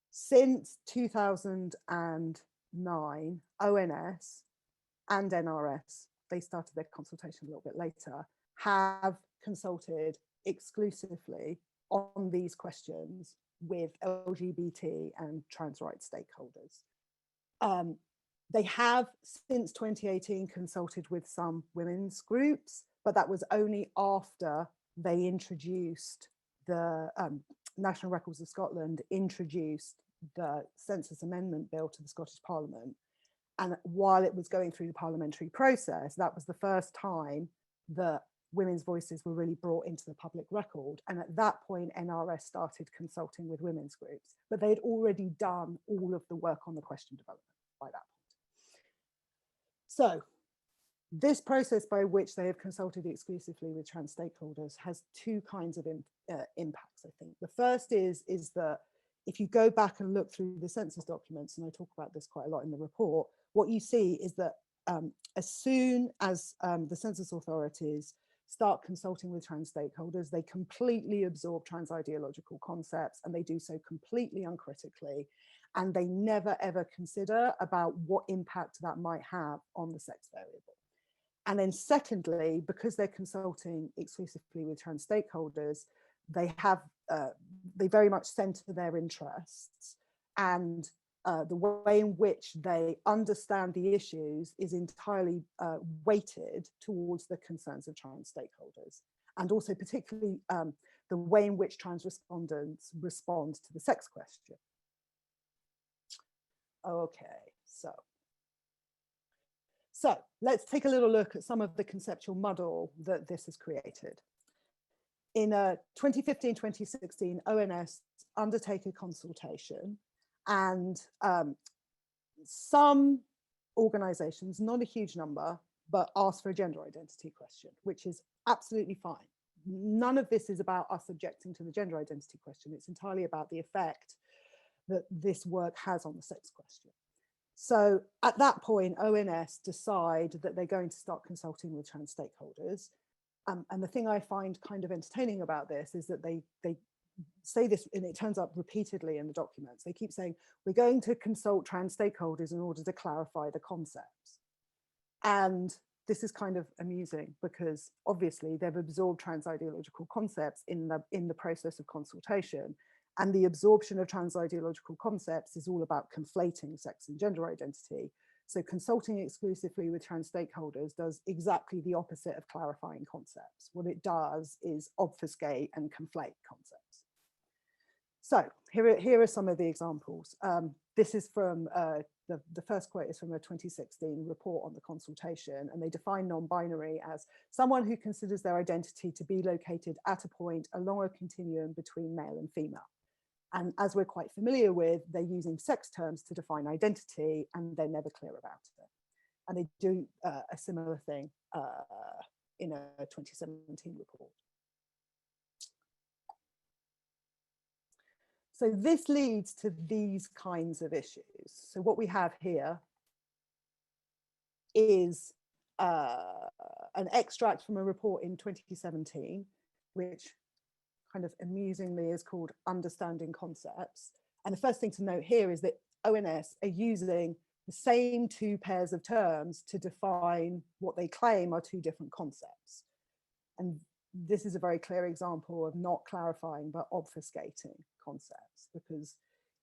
Since 2009, ONS and NRS, they started their consultation a little bit later, have consulted exclusively on these questions with LGBT and trans rights stakeholders. They have, since 2018, consulted with some women's groups, but that was only after they introduced the National Records of Scotland introduced the Census Amendment Bill to the Scottish Parliament. And while it was going through the parliamentary process, that was the first time that women's voices were really brought into the public record. And at that point, NRS started consulting with women's groups, but they'd already done all of the work on the question development by that point. So this process by which they have consulted exclusively with trans stakeholders has two kinds of impacts, I think. The first is that if you go back and look through the census documents, and I talk about this quite a lot in the report, what you see is that as soon as the census authorities start consulting with trans stakeholders, they completely absorb trans ideological concepts, and they do so completely uncritically. And they never ever consider about what impact that might have on the sex variable. And then secondly, because they're consulting exclusively with trans stakeholders, they very much center their interests, and the way in which they understand the issues is entirely weighted towards the concerns of trans stakeholders, and also particularly the way in which trans respondents respond to the sex question. Okay, so let's take a little look at some of the conceptual muddle that this has created. In 2015-2016, ONS undertake a consultation, and some organizations, not a huge number, but ask for a gender identity question, which is absolutely fine. None of this is about us objecting to the gender identity question. It's entirely about the effect that this work has on the sex question. So at that point, ONS decide that they're going to start consulting with trans stakeholders. And the thing I find kind of entertaining about this is that they say this, and it turns up repeatedly in the documents. They keep saying, we're going to consult trans stakeholders in order to clarify the concepts. And this is kind of amusing because obviously they've absorbed trans ideological concepts in the process of consultation. And the absorption of trans ideological concepts is all about conflating sex and gender identity. So consulting exclusively with trans stakeholders does exactly the opposite of clarifying concepts. What it does is obfuscate and conflate concepts. So here are some of the examples. This is from, the first quote is from a 2016 report on the consultation, and they define non-binary as someone who considers their identity to be located at a point along a continuum between male and female. And as we're quite familiar with, they're using sex terms to define identity, and they're never clear about it. And they do a similar thing in a 2017 report. So this leads to these kinds of issues. So what we have here is an extract from a report in 2017, which kind of amusingly is called Understanding Concepts. And the first thing to note here is that ONS are using the same two pairs of terms to define what they claim are two different concepts. And this is a very clear example of not clarifying but obfuscating concepts, because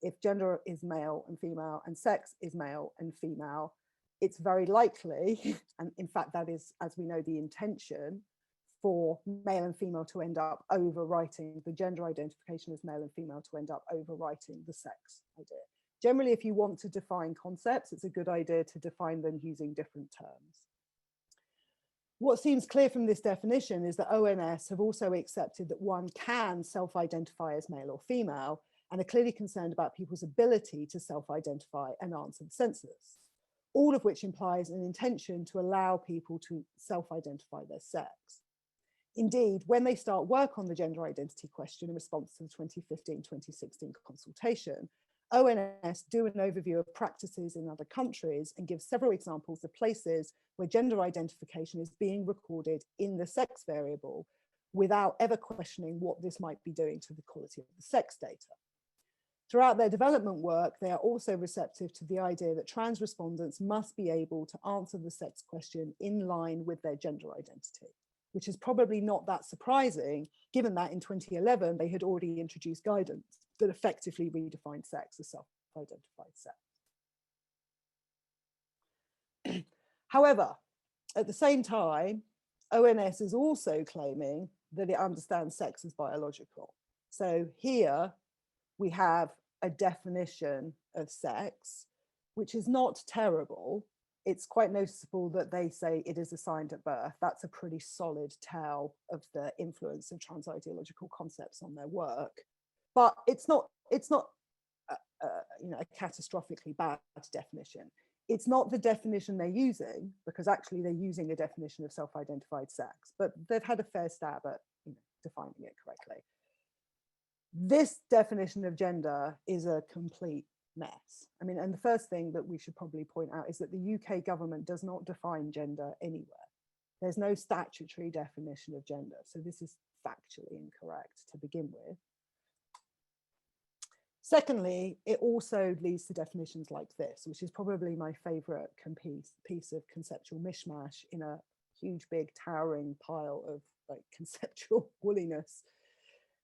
if gender is male and female and sex is male and female, it's very likely, and in fact that is, as we know, the intention, for male and female to end up overwriting the gender identification as male and female to end up overwriting the sex idea. Generally, if you want to define concepts, it's a good idea to define them using different terms. What seems clear from this definition is that ONS have also accepted that one can self-identify as male or female, and are clearly concerned about people's ability to self-identify and answer the census, all of which implies an intention to allow people to self-identify their sex. Indeed, when they start work on the gender identity question in response to the 2015-2016 consultation, ONS do an overview of practices in other countries and give several examples of places where gender identification is being recorded in the sex variable without ever questioning what this might be doing to the quality of the sex data. Throughout their development work, they are also receptive to the idea that trans respondents must be able to answer the sex question in line with their gender identity, which is probably not that surprising, given that in 2011, they had already introduced guidance that effectively redefined sex as self-identified sex. However, at the same time, ONS is also claiming that it understands sex as biological. So here we have a definition of sex, which is not terrible. It's quite noticeable that they say it is assigned at birth. That's a pretty solid tell of the influence of trans ideological concepts on their work. But it's not you know, a catastrophically bad definition. It's not the definition they're using, because actually they're using a definition of self-identified sex, but they've had a fair stab at, you know, defining it correctly. This definition of gender is a complete mess. I mean, and the first thing that we should probably point out is that the UK government does not define gender anywhere. There's no statutory definition of gender, so this is factually incorrect to begin with. Secondly, it also leads to definitions like this, which is probably my favorite piece of conceptual mishmash in a huge, big, towering pile of like conceptual woolliness.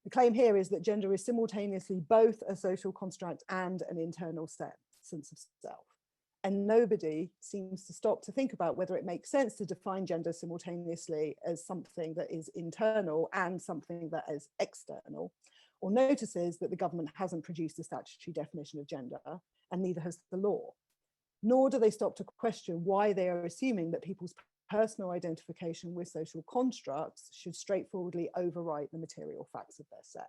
The claim here is that gender is simultaneously both a social construct and an internal sense of self. And nobody seems to stop to think about whether it makes sense to define gender simultaneously as something that is internal and something that is external, or notices that the government hasn't produced a statutory definition of gender, and neither has the law. Nor do they stop to question why they are assuming that people's personal identification with social constructs should straightforwardly overwrite the material facts of their sex.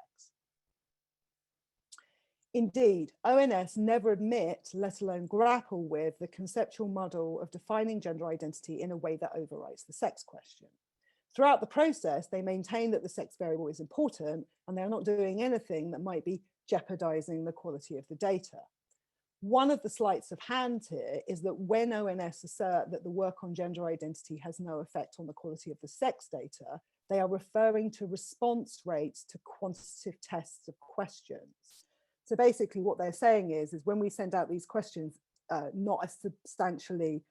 Indeed, ONS never admit, let alone grapple with, the conceptual model of defining gender identity in a way that overwrites the sex question. Throughout the process, they maintain that the sex variable is important and they're not doing anything that might be jeopardizing the quality of the data. One of the sleights of hand here is that when ONS assert that the work on gender identity has no effect on the quality of the sex data, they are referring to response rates to quantitative tests of questions. So basically what they're saying is when we send out these questions, not a substantially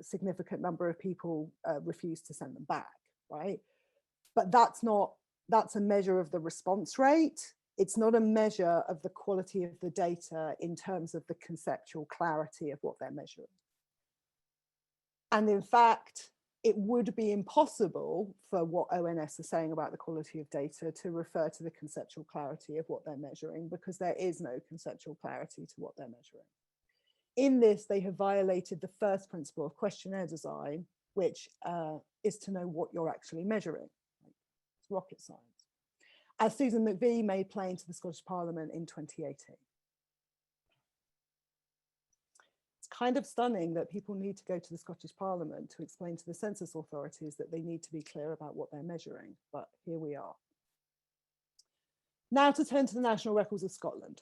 significant number of people refuse to send them back, right? But that's a measure of the response rate. It's not a measure of the quality of the data in terms of the conceptual clarity of what they're measuring. And in fact, it would be impossible for what ONS are saying about the quality of data to refer to the conceptual clarity of what they're measuring, because there is no conceptual clarity to what they're measuring. In this, they have violated the first principle of questionnaire design, which is to know what you're actually measuring. It's rocket science, as Susan McVie made plain to the Scottish Parliament in 2018. It's kind of stunning that people need to go to the Scottish Parliament to explain to the census authorities that they need to be clear about what they're measuring, but here we are. Now to turn to the National Records of Scotland.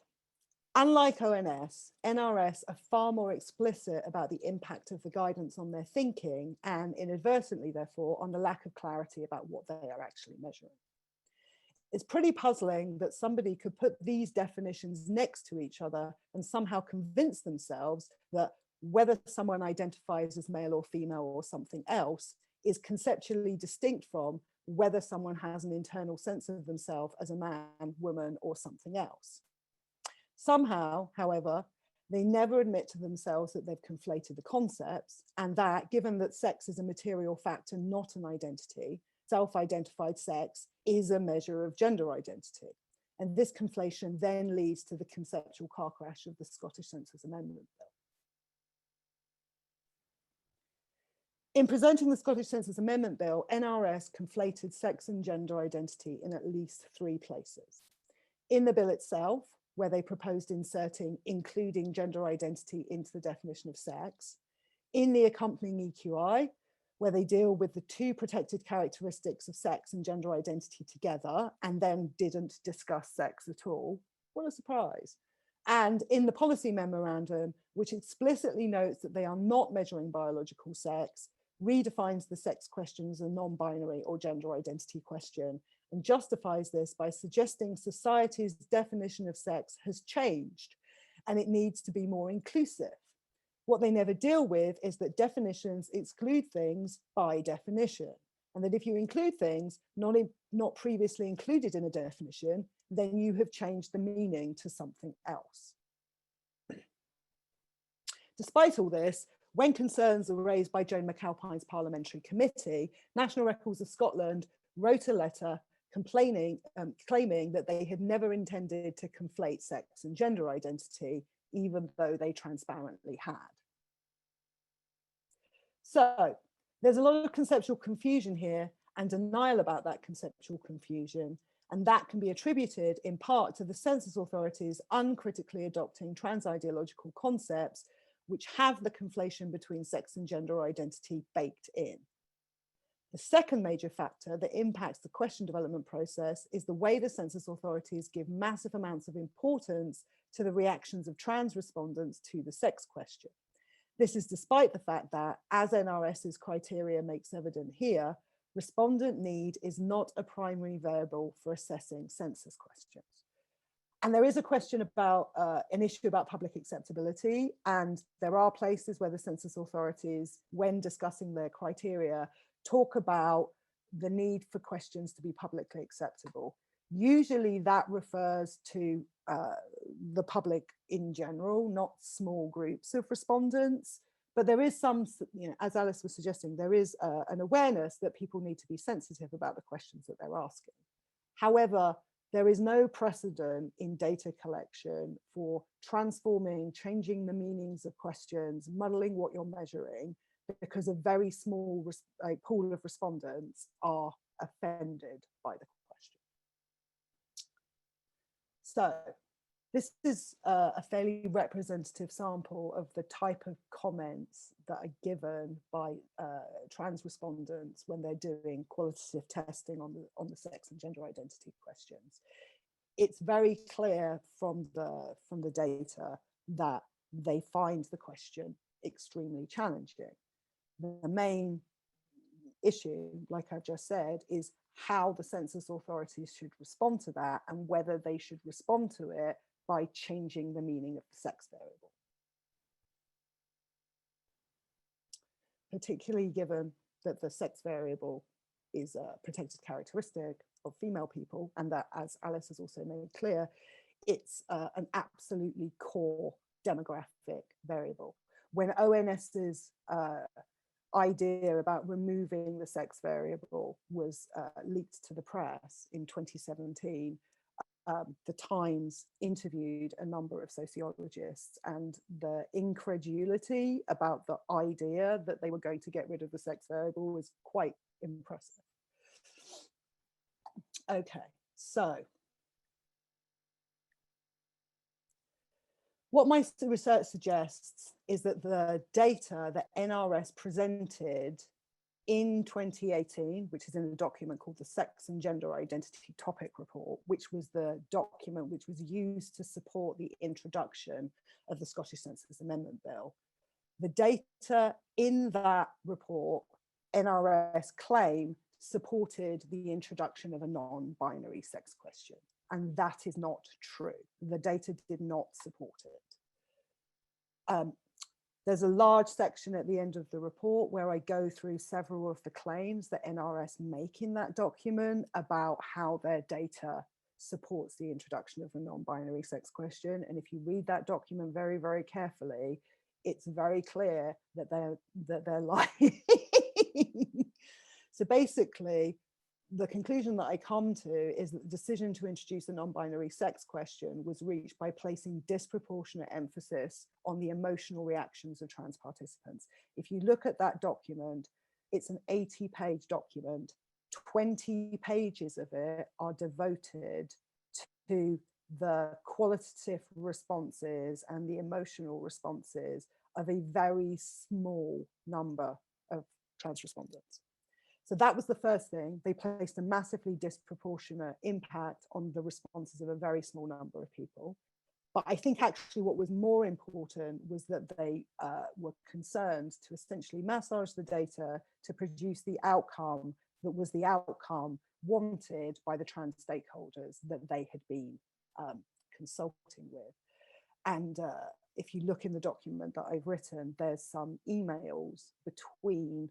Unlike ONS, NRS are far more explicit about the impact of the guidance on their thinking and inadvertently, therefore, on the lack of clarity about what they are actually measuring. It's pretty puzzling that somebody could put these definitions next to each other and somehow convince themselves that whether someone identifies as male or female or something else is conceptually distinct from whether someone has an internal sense of themselves as a man, woman, or something else. Somehow, however, they never admit to themselves that they've conflated the concepts, and that, given that sex is a material fact and not an identity, self-identified sex is a measure of gender identity. And this conflation then leads to the conceptual car crash of the Scottish Census Amendment Bill. In presenting the Scottish Census Amendment Bill, NRS conflated sex and gender identity in at least 3 places. In the bill itself, where they proposed inserting including gender identity into the definition of sex. In the accompanying EQI, where they deal with the 2 protected characteristics of sex and gender identity together and then didn't discuss sex at all. What a surprise. And in the policy memorandum, which explicitly notes that they are not measuring biological sex, redefines the sex question as a non-binary or gender identity question, and justifies this by suggesting society's definition of sex has changed and it needs to be more inclusive. What they never deal with is that definitions exclude things by definition, and that if you include things not previously included in a definition, then you have changed the meaning to something else. Despite all this, when concerns were raised by Joan McAlpine's parliamentary committee, National Records of Scotland wrote a letter claiming that they had never intended to conflate sex and gender identity, even though they transparently had. So there's a lot of conceptual confusion here and denial about that conceptual confusion, and that can be attributed in part to the census authorities uncritically adopting trans-ideological concepts which have the conflation between sex and gender identity baked in. The second major factor that impacts the question development process is the way the census authorities give massive amounts of importance to the reactions of trans respondents to the sex question. This is despite the fact that, as NRS's criteria makes evident here, respondent need is not a primary variable for assessing census questions. And there is a question about an issue about public acceptability, and there are places where the census authorities, when discussing their criteria, talk about the need for questions to be publicly acceptable. Usually that refers to the public in general, not small groups of respondents, but there is some, as Alice was suggesting, there is an awareness that people need to be sensitive about the questions that they're asking. However, there is no precedent in data collection for transforming, changing the meanings of questions, muddling what you're measuring, because a very small pool of respondents are offended by the question. So this is a fairly representative sample of the type of comments that are given by trans respondents when they're doing qualitative testing on the sex and gender identity questions. It's very clear from the data that they find the question extremely challenging. The main issue, like I've just said, is how the census authorities should respond to that, and whether they should respond to it by changing the meaning of the sex variable. Particularly given that the sex variable is a protected characteristic of female people, and that, as Alice has also made clear, it's an absolutely core demographic variable. When ONS's idea about removing the sex variable was leaked to the press in 2017, the Times interviewed a number of sociologists, and the incredulity about the idea that they were going to get rid of the sex variable was quite impressive. Okay, so what my research suggests is that the data that NRS presented in 2018, which is in a document called the Sex and Gender Identity Topic Report, which was the document which was used to support the introduction of the Scottish Census Amendment Bill. The data in that report, NRS claim, supported the introduction of a non-binary sex question. And that is not true. The data did not support it. There's a large section at the end of the report where I go through several of the claims that NRS make in that document about how their data supports the introduction of a non-binary sex question. And if you read that document very, very carefully, it's very clear that they're lying. So basically, the conclusion that I come to is that the decision to introduce a non-binary sex question was reached by placing disproportionate emphasis on the emotional reactions of trans participants. If you look at that document, it's an 80-page document. 20 pages of it are devoted to the qualitative responses and the emotional responses of a very small number of trans respondents. So that was the first thing. They placed a massively disproportionate impact on the responses of a very small number of people. But I think actually what was more important was that they were concerned to essentially massage the data to produce the outcome that was the outcome wanted by the trans stakeholders that they had been consulting with. And if you look in the document that I've written, there's some emails between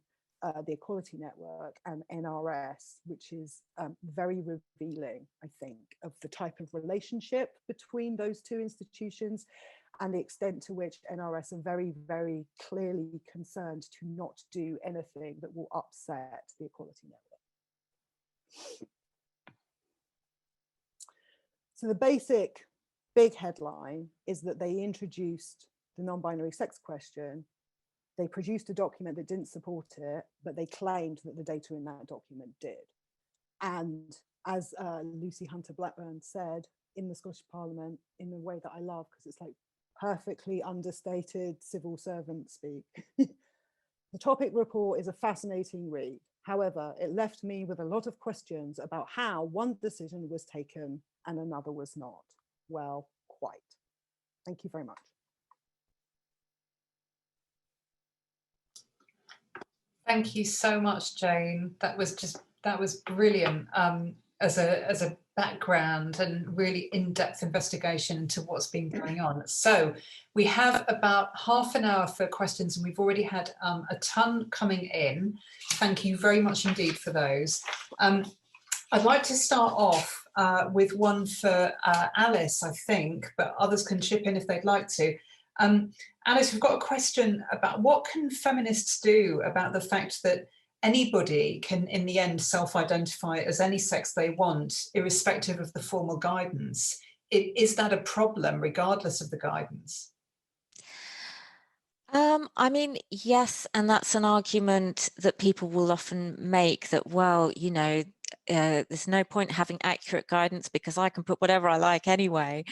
the Equality Network and NRS, which is very revealing, I think, of the type of relationship between those two institutions and the extent to which NRS are very, very clearly concerned to not do anything that will upset the Equality Network. So the basic big headline is that they introduced the non-binary sex question. They produced a document that didn't support it, but they claimed that the data in that document did. And as Lucy Hunter-Blackburn said in the Scottish Parliament, in a way that I love, because it's like perfectly understated civil servant speak. The topic report is a fascinating read. However, it left me with a lot of questions about how one decision was taken and another was not. Well, quite. Thank you very much. Thank you so much, Jane. That was brilliant as a background and really in-depth investigation into what's been going on. So we have about half an hour for questions, and we've already had a ton coming in. Thank you very much indeed for those. I'd like to start off with one for Alice, I think, but others can chip in if they'd like to. Alice, we've got a question about what can feminists do about the fact that anybody can, in the end, self-identify as any sex they want, irrespective of the formal guidance. Is that a problem, regardless of the guidance? I mean, yes, and that's an argument that people will often make, that, well, you know, there's no point having accurate guidance because I can put whatever I like anyway.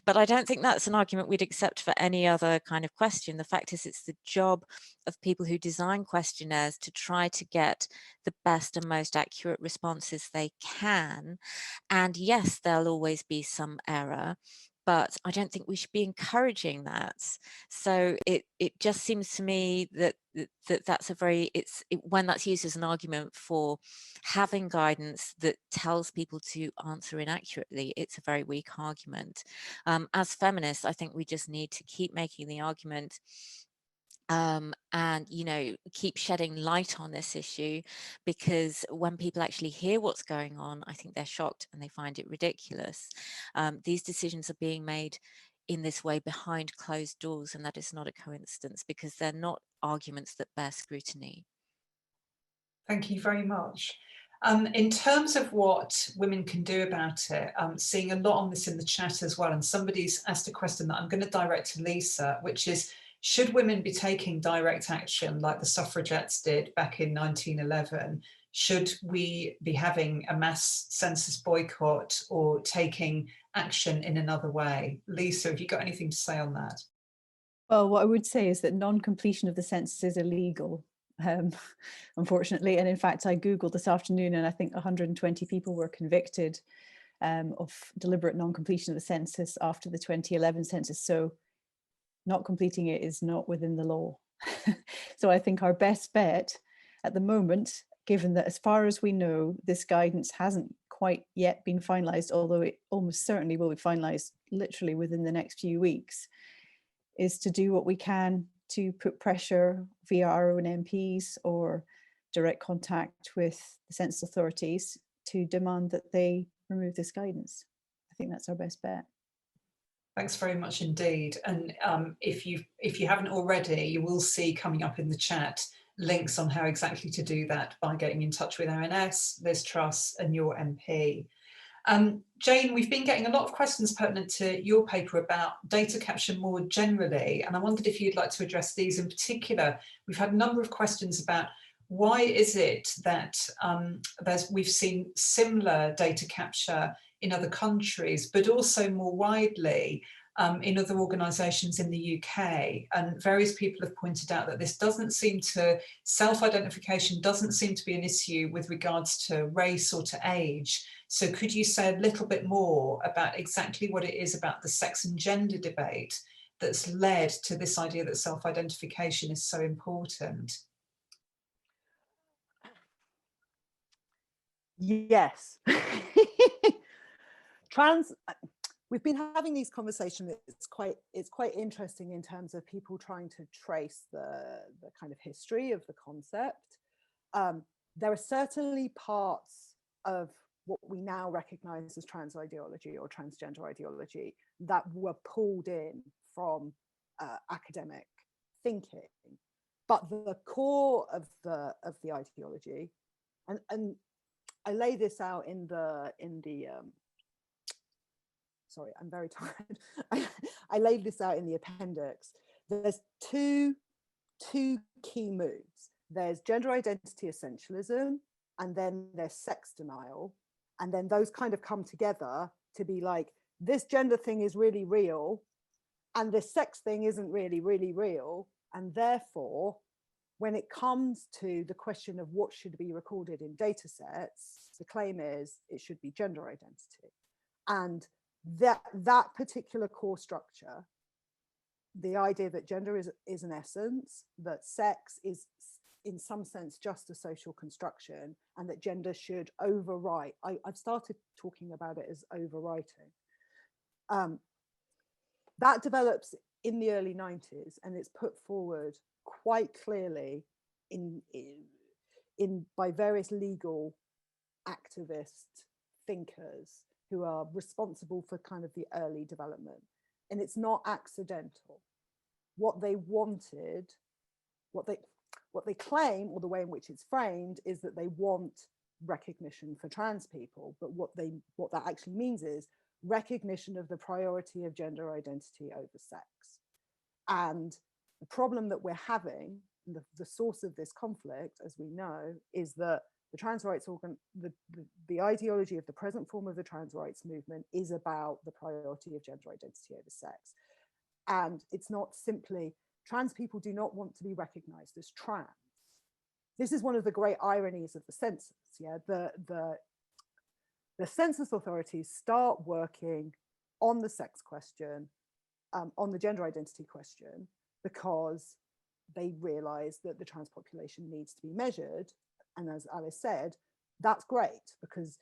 But I don't think that's an argument we'd accept for any other kind of question. The fact is, it's the job of people who design questionnaires to try to get the best and most accurate responses they can. And yes, there'll always be some error, but I don't think we should be encouraging that. So it just seems to me that that's a very, when that's used as an argument for having guidance that tells people to answer inaccurately, it's a very weak argument. As feminists, I think we just need to keep making the argument, and, you know, keep shedding light on this issue, because when people actually hear what's going on, I think they're shocked and they find it ridiculous. These decisions are being made in this way behind closed doors, and that is not a coincidence, because they're not arguments that bear scrutiny. Thank you very much. In terms of what women can do about it, I'm seeing a lot on this in the chat as well, and somebody's asked a question that I'm going to direct to Lisa, which is, should women be taking direct action like the suffragettes did back in 1911? Should we be having a mass census boycott or taking action in another way? Lisa, have you got anything to say on that? Well, what I would say is that non-completion of the census is illegal, unfortunately. And in fact, I Googled this afternoon and I think 120 people were convicted of deliberate non-completion of the census after the 2011 census. So not completing it is not within the law. So I think our best bet at the moment, given that as far as we know, this guidance hasn't quite yet been finalised, although it almost certainly will be finalised literally within the next few weeks, is to do what we can to put pressure via our own MPs or direct contact with the census authorities to demand that they remove this guidance. I think that's our best bet. Thanks very much indeed. And if you haven't already, you will see coming up in the chat links on how exactly to do that by getting in touch with RNS, Liz Truss and your MP. Jane, we've been getting a lot of questions pertinent to your paper about data capture more generally, and I wondered if you'd like to address these in particular. We've had a number of questions about why is it that we've seen similar data capture in other countries, but also more widely in other organisations in the UK. And various people have pointed out that this doesn't seem to, self-identification doesn't seem to be an issue with regards to race or to age. So could you say a little bit more about exactly what it is about the sex and gender debate that's led to this idea that self-identification is so important? Yes. We've been having these conversations. It's quite interesting in terms of people trying to trace the kind of history of the concept. There are certainly parts of what we now recognize as trans ideology or transgender ideology that were pulled in from academic thinking, but the core of the ideology, and I lay this out in the sorry, I'm very tired. I laid this out in the appendix. There's two key moves. There's gender identity essentialism, and then there's sex denial. And then those kind of come together to be like, this gender thing is really real, and this sex thing isn't really real. And therefore, when it comes to the question of what should be recorded in data sets, the claim is it should be gender identity. And that particular core structure, the idea that gender is an essence, that sex is in some sense just a social construction, and that gender should overwrite. I've started talking about it as overwriting. That develops in the early 90s, and it's put forward quite clearly by various legal activist thinkers who are responsible for kind of the early development. And it's not accidental. What they wanted, what they claim, or the way in which it's framed, is that they want recognition for trans people. But what that actually means is recognition of the priority of gender identity over sex. And The problem that we're having, the source of this conflict, as we know, is that the trans rights the ideology of the present form of the trans rights movement is about the priority of gender identity over sex. And it's not simply, trans people do not want to be recognized as trans. This is one of the great ironies of the census. Yeah, the census authorities start working on the sex question, on the gender identity question, because they realize that the trans population needs to be measured. And as Alice said, that's great because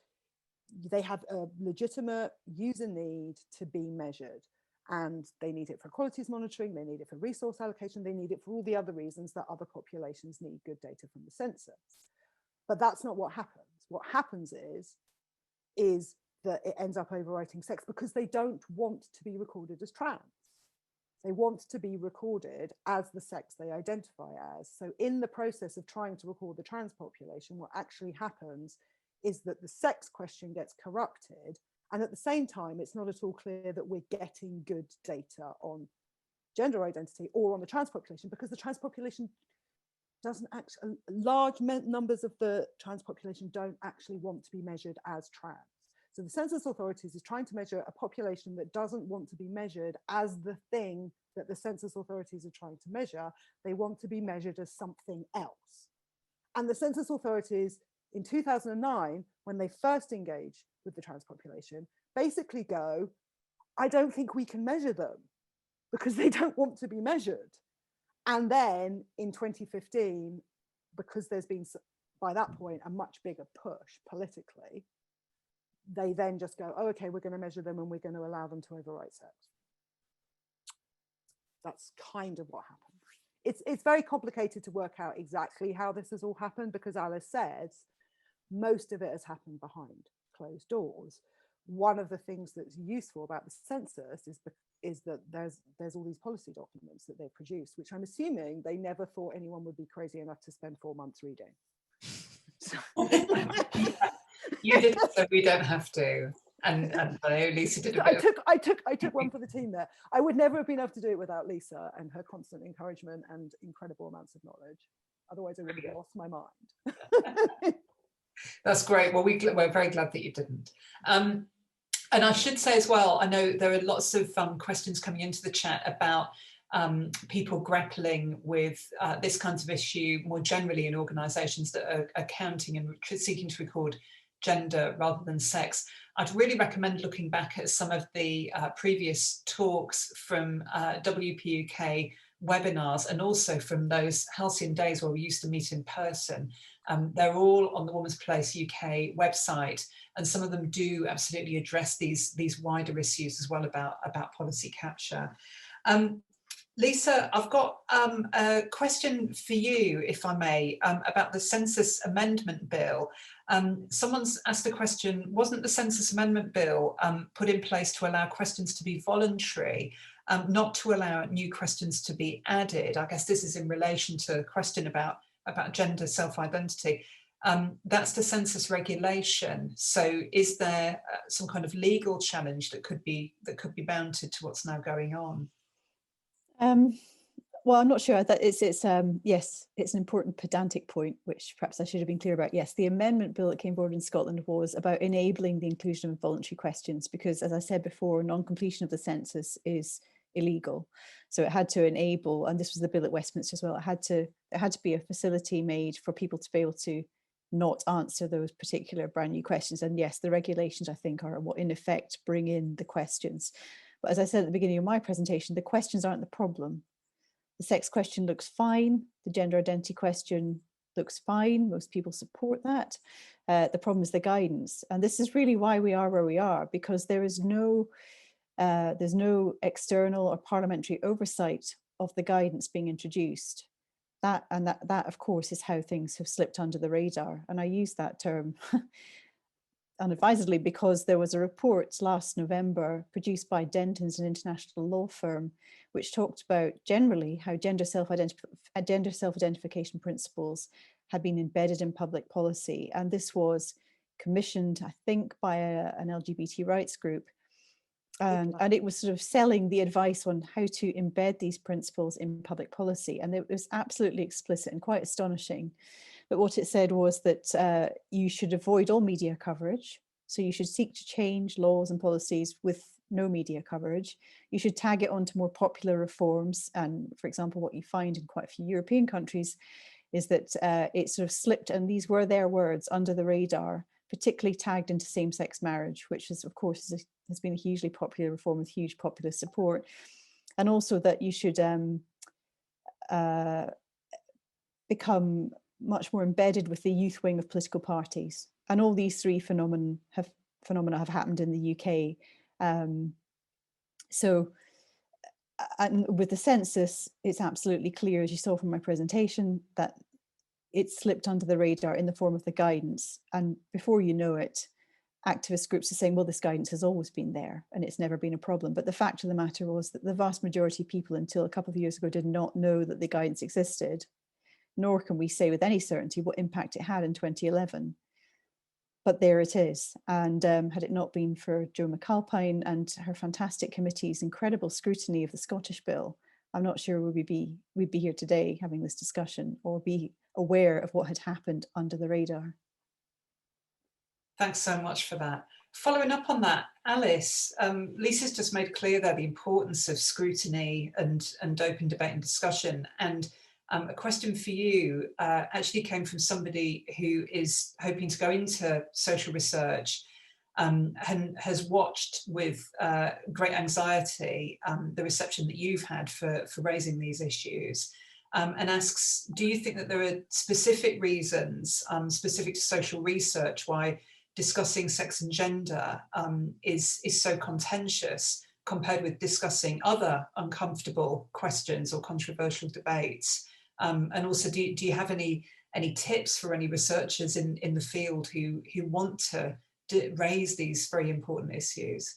they have a legitimate user need to be measured, and they need it for qualities monitoring, they need it for resource allocation, they need it for all the other reasons that other populations need good data from the census. But that's not what happens. What happens is that it ends up overwriting sex because they don't want to be recorded as trans. They want to be recorded as the sex they identify as. So in the process of trying to record the trans population, what actually happens is that the sex question gets corrupted. And at the same time, it's not at all clear that we're getting good data on gender identity or on the trans population, because the trans population doesn't actually, large numbers of the trans population don't actually want to be measured as trans. So the census authorities is trying to measure a population that doesn't want to be measured as the thing that the census authorities are trying to measure. They want to be measured as something else. And the census authorities in 2009, when they first engage with the trans population, basically go, I don't think we can measure them because they don't want to be measured. And then in 2015, because there's been, by that point, a much bigger push politically, they then just go, oh, okay, we're going to measure them and we're going to allow them to overwrite sex. That's kind of what happened. It's very complicated to work out exactly how this has all happened, because Alice says most of it has happened behind closed doors. One of the things that's useful about the census is that there's all these policy documents that they produce, which I'm assuming they never thought anyone would be crazy enough to spend 4 months reading. So. You did, so we don't have to. And I know Lisa did a bit I took one for the team there. I would never have been able to do it without Lisa and her constant encouragement and incredible amounts of knowledge. Otherwise, I would have lost my mind. That's great. Well, we're very glad that you didn't. And I should say as well, I know there are lots of questions coming into the chat about people grappling with this kind of issue more generally in organisations that are counting and seeking to record gender rather than sex. I'd really recommend looking back at some of the previous talks from WPUK webinars, and also from those halcyon days where we used to meet in person. They're all on the Woman's Place UK website, and some of them do absolutely address these wider issues as well about policy capture. Lisa, I've got a question for you, if I may, about the Census Amendment Bill. Someone's asked a question, wasn't the Census Amendment Bill put in place to allow questions to be voluntary, not to allow new questions to be added? I guess this is in relation to a question about gender self-identity. That's the census regulation. So is there some kind of legal challenge that could be mounted to what's now going on? Well, I'm not sure that it's yes, it's an important pedantic point, which perhaps I should have been clear about. Yes, the amendment bill that came forward in Scotland was about enabling the inclusion of voluntary questions, because, as I said before, non-completion of the census is illegal. So it had to enable, and this was the bill at Westminster as well, there had to be a facility made for people to be able to not answer those particular brand new questions. And yes, the regulations, I think, are what in effect bring in the questions. But as I said at the beginning of my presentation, the questions aren't the problem. The sex question looks fine. The gender identity question looks fine. Most people support that. The problem is the guidance. And this is really why we are where we are, because there's no external or parliamentary oversight of the guidance being introduced. That, of course, is how things have slipped under the radar. And I use that term unadvisedly, because there was a report last November produced by Dentons, an international law firm, which talked about generally how gender self-identification principles had been embedded in public policy. And this was commissioned, I think, by an LGBT rights group. And it was sort of selling the advice on how to embed these principles in public policy. And it was absolutely explicit and quite astonishing. But what it said was that you should avoid all media coverage. So you should seek to change laws and policies with no media coverage. You should tag it onto more popular reforms. And for example, what you find in quite a few European countries is that it sort of slipped, and these were their words, under the radar, particularly tagged into same-sex marriage, which is, of course, has been a hugely popular reform with huge popular support. And also that you should become much more embedded with the youth wing of political parties. And all these three phenomena have happened in the UK. And with the census, it's absolutely clear, as you saw from my presentation, that it slipped under the radar in the form of the guidance. And before you know it, activist groups are saying, well, this guidance has always been there and it's never been a problem. But the fact of the matter was that the vast majority of people until a couple of years ago did not know that the guidance existed, nor can we say with any certainty what impact it had in 2011. But there it is. And had it not been for Jo McAlpine and her fantastic committee's incredible scrutiny of the Scottish bill, I'm not sure we'd be here today having this discussion or be aware of what had happened under the radar. Thanks so much for that. Following up on that, Alice, Lisa's just made clear there the importance of scrutiny and open debate and discussion. And a question for you actually came from somebody who is hoping to go into social research and has watched with great anxiety the reception that you've had for raising these issues, and asks, do you think that there are specific reasons, specific to social research, why discussing sex and gender is so contentious compared with discussing other uncomfortable questions or controversial debates? And also, do you have any tips for any researchers in the field who want to raise these very important issues?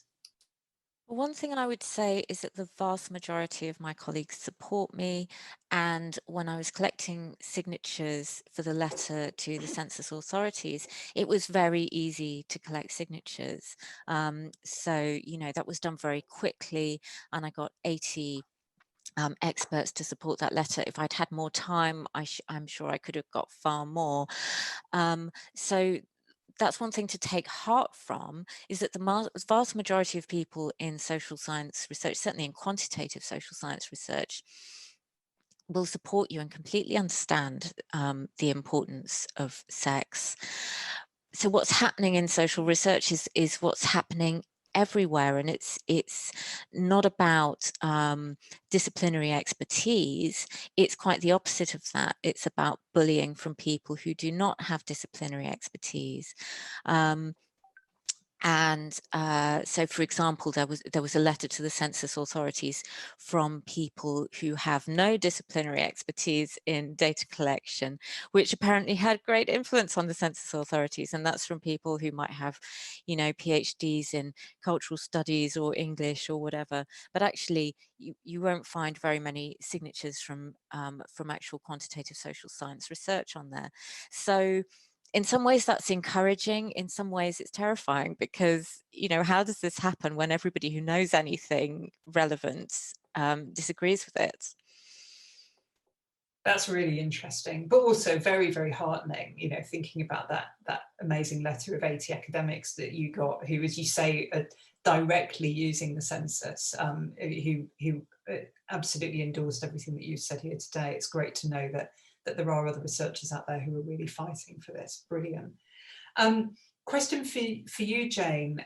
One thing I would say is that the vast majority of my colleagues support me, and when I was collecting signatures for the letter to the census authorities, it was very easy to collect signatures. So, you know, that was done very quickly, and I got 80 experts to support that letter. If I'd had more time, I'm sure I could have got far more. So that's one thing to take heart from, is that the vast majority of people in social science research, certainly in quantitative social science research, will support you and completely understand the importance of sex. So what's happening in social research is what's happening everywhere, and it's not about disciplinary expertise. It's quite the opposite of that. It's about bullying from people who do not have disciplinary expertise. So, for example, there was a letter to the census authorities from people who have no disciplinary expertise in data collection, which apparently had great influence on the census authorities. And that's from people who might have, you know, PhDs in cultural studies or English or whatever. But actually, you won't find very many signatures from actual quantitative social science research on there. So, in some ways that's encouraging, in some ways it's terrifying, because, you know, how does this happen when everybody who knows anything relevant disagrees with it? That's really interesting, but also very, very heartening, you know, thinking about that amazing letter of 80 academics that you got, who, as you say, are directly using the census, who absolutely endorsed everything that you've said here today. It's great to know that there are other researchers out there who are really fighting for this. Brilliant. Question for you, Jane.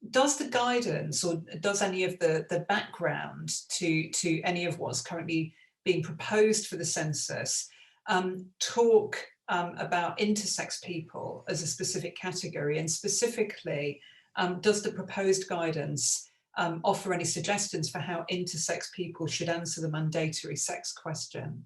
Does the guidance, or does any of the background to any of what's currently being proposed for the census talk about intersex people as a specific category? And specifically, does the proposed guidance offer any suggestions for how intersex people should answer the mandatory sex question?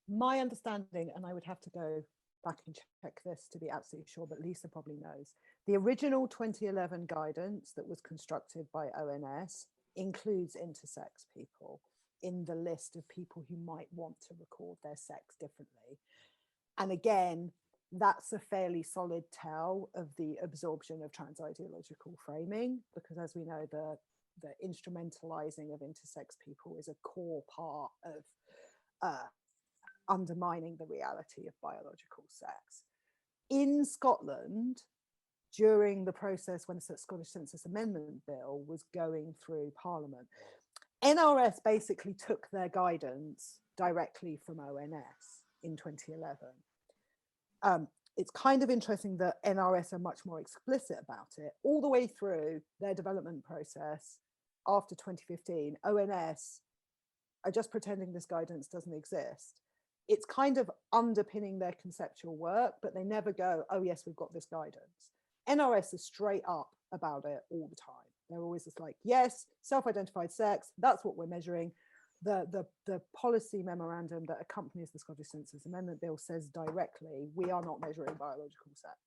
My understanding, and I would have to go back and check this to be absolutely sure, but Lisa probably knows, the original 2011 guidance that was constructed by ONS includes intersex people in the list of people who might want to record their sex differently. And again, that's a fairly solid tell of the absorption of trans-ideological framing, because as we know, the instrumentalizing of intersex people is a core part of undermining the reality of biological sex. In Scotland, during the process when the Scottish Census Amendment Bill was going through Parliament, NRS basically took their guidance directly from ONS in 2011. It's kind of interesting that NRS are much more explicit about it. All the way through their development process after 2015, ONS are just pretending this guidance doesn't exist. It's kind of underpinning their conceptual work, but they never go, oh yes, we've got this guidance. NRS is straight up about it all the time. They're always just like, yes, self-identified sex, that's what we're measuring. The policy memorandum that accompanies the Scottish Census Amendment Bill says directly, we are not measuring biological sex.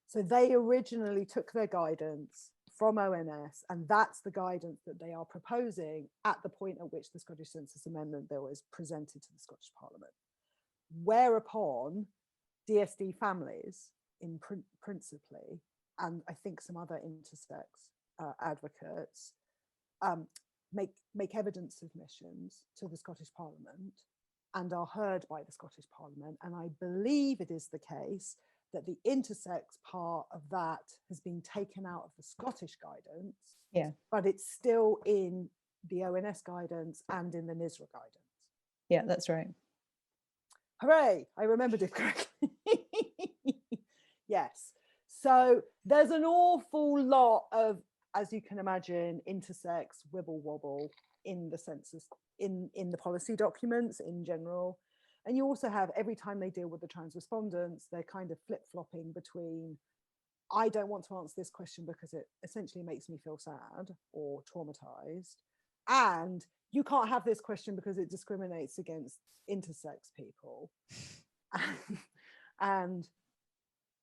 So they originally took their guidance from ONS, and that's the guidance that they are proposing at the point at which the Scottish Census Amendment Bill is presented to the Scottish Parliament. Whereupon DSD families, principally, and I think some other intersex advocates, make evidence submissions to the Scottish Parliament and are heard by the Scottish Parliament. And I believe it is the case that the intersex part of that has been taken out of the Scottish guidance, yeah, but it's still in the ONS guidance and in the NISRA guidance. Yeah, that's right. Hooray, I remembered it correctly. Yes. So there's an awful lot of, as you can imagine, intersex wibble wobble in the census, in the policy documents in general. And you also have, every time they deal with the trans respondents, they're kind of flip-flopping between, I don't want to answer this question because it essentially makes me feel sad or traumatized, and you can't have this question because it discriminates against intersex people. And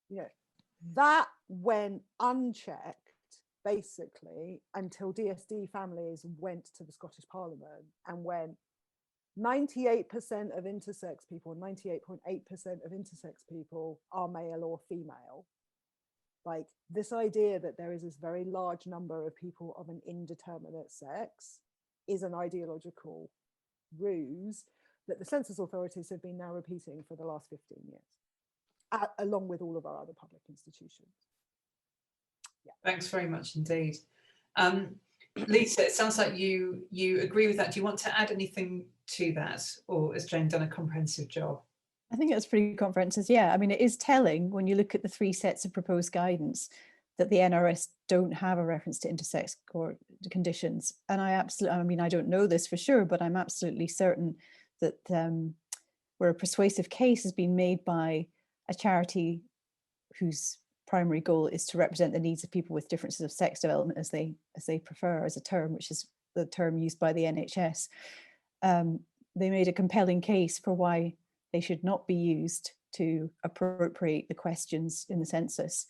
you know, that went unchecked basically until DSD families went to the Scottish Parliament and went, 98% of intersex people, 98.8% of intersex people are male or female. Like, this idea that there is this very large number of people of an indeterminate sex is an ideological ruse that the census authorities have been now repeating for the last 15 years, along with all of our other public institutions. Yeah. Thanks very much indeed. Lisa, it sounds like you agree with that. Do you want to add anything to that, or has Jane done a comprehensive job? I think that's pretty comprehensive. Yeah, I mean, it is telling when you look at the 3 sets of proposed guidance that the NRS don't have a reference to intersex or conditions. And I mean, I don't know this for sure, but I'm absolutely certain that where a persuasive case has been made by a charity whose primary goal is to represent the needs of people with differences of sex development as they prefer as a term, which is the term used by the NHS. They made a compelling case for why they should not be used to appropriate the questions in the census,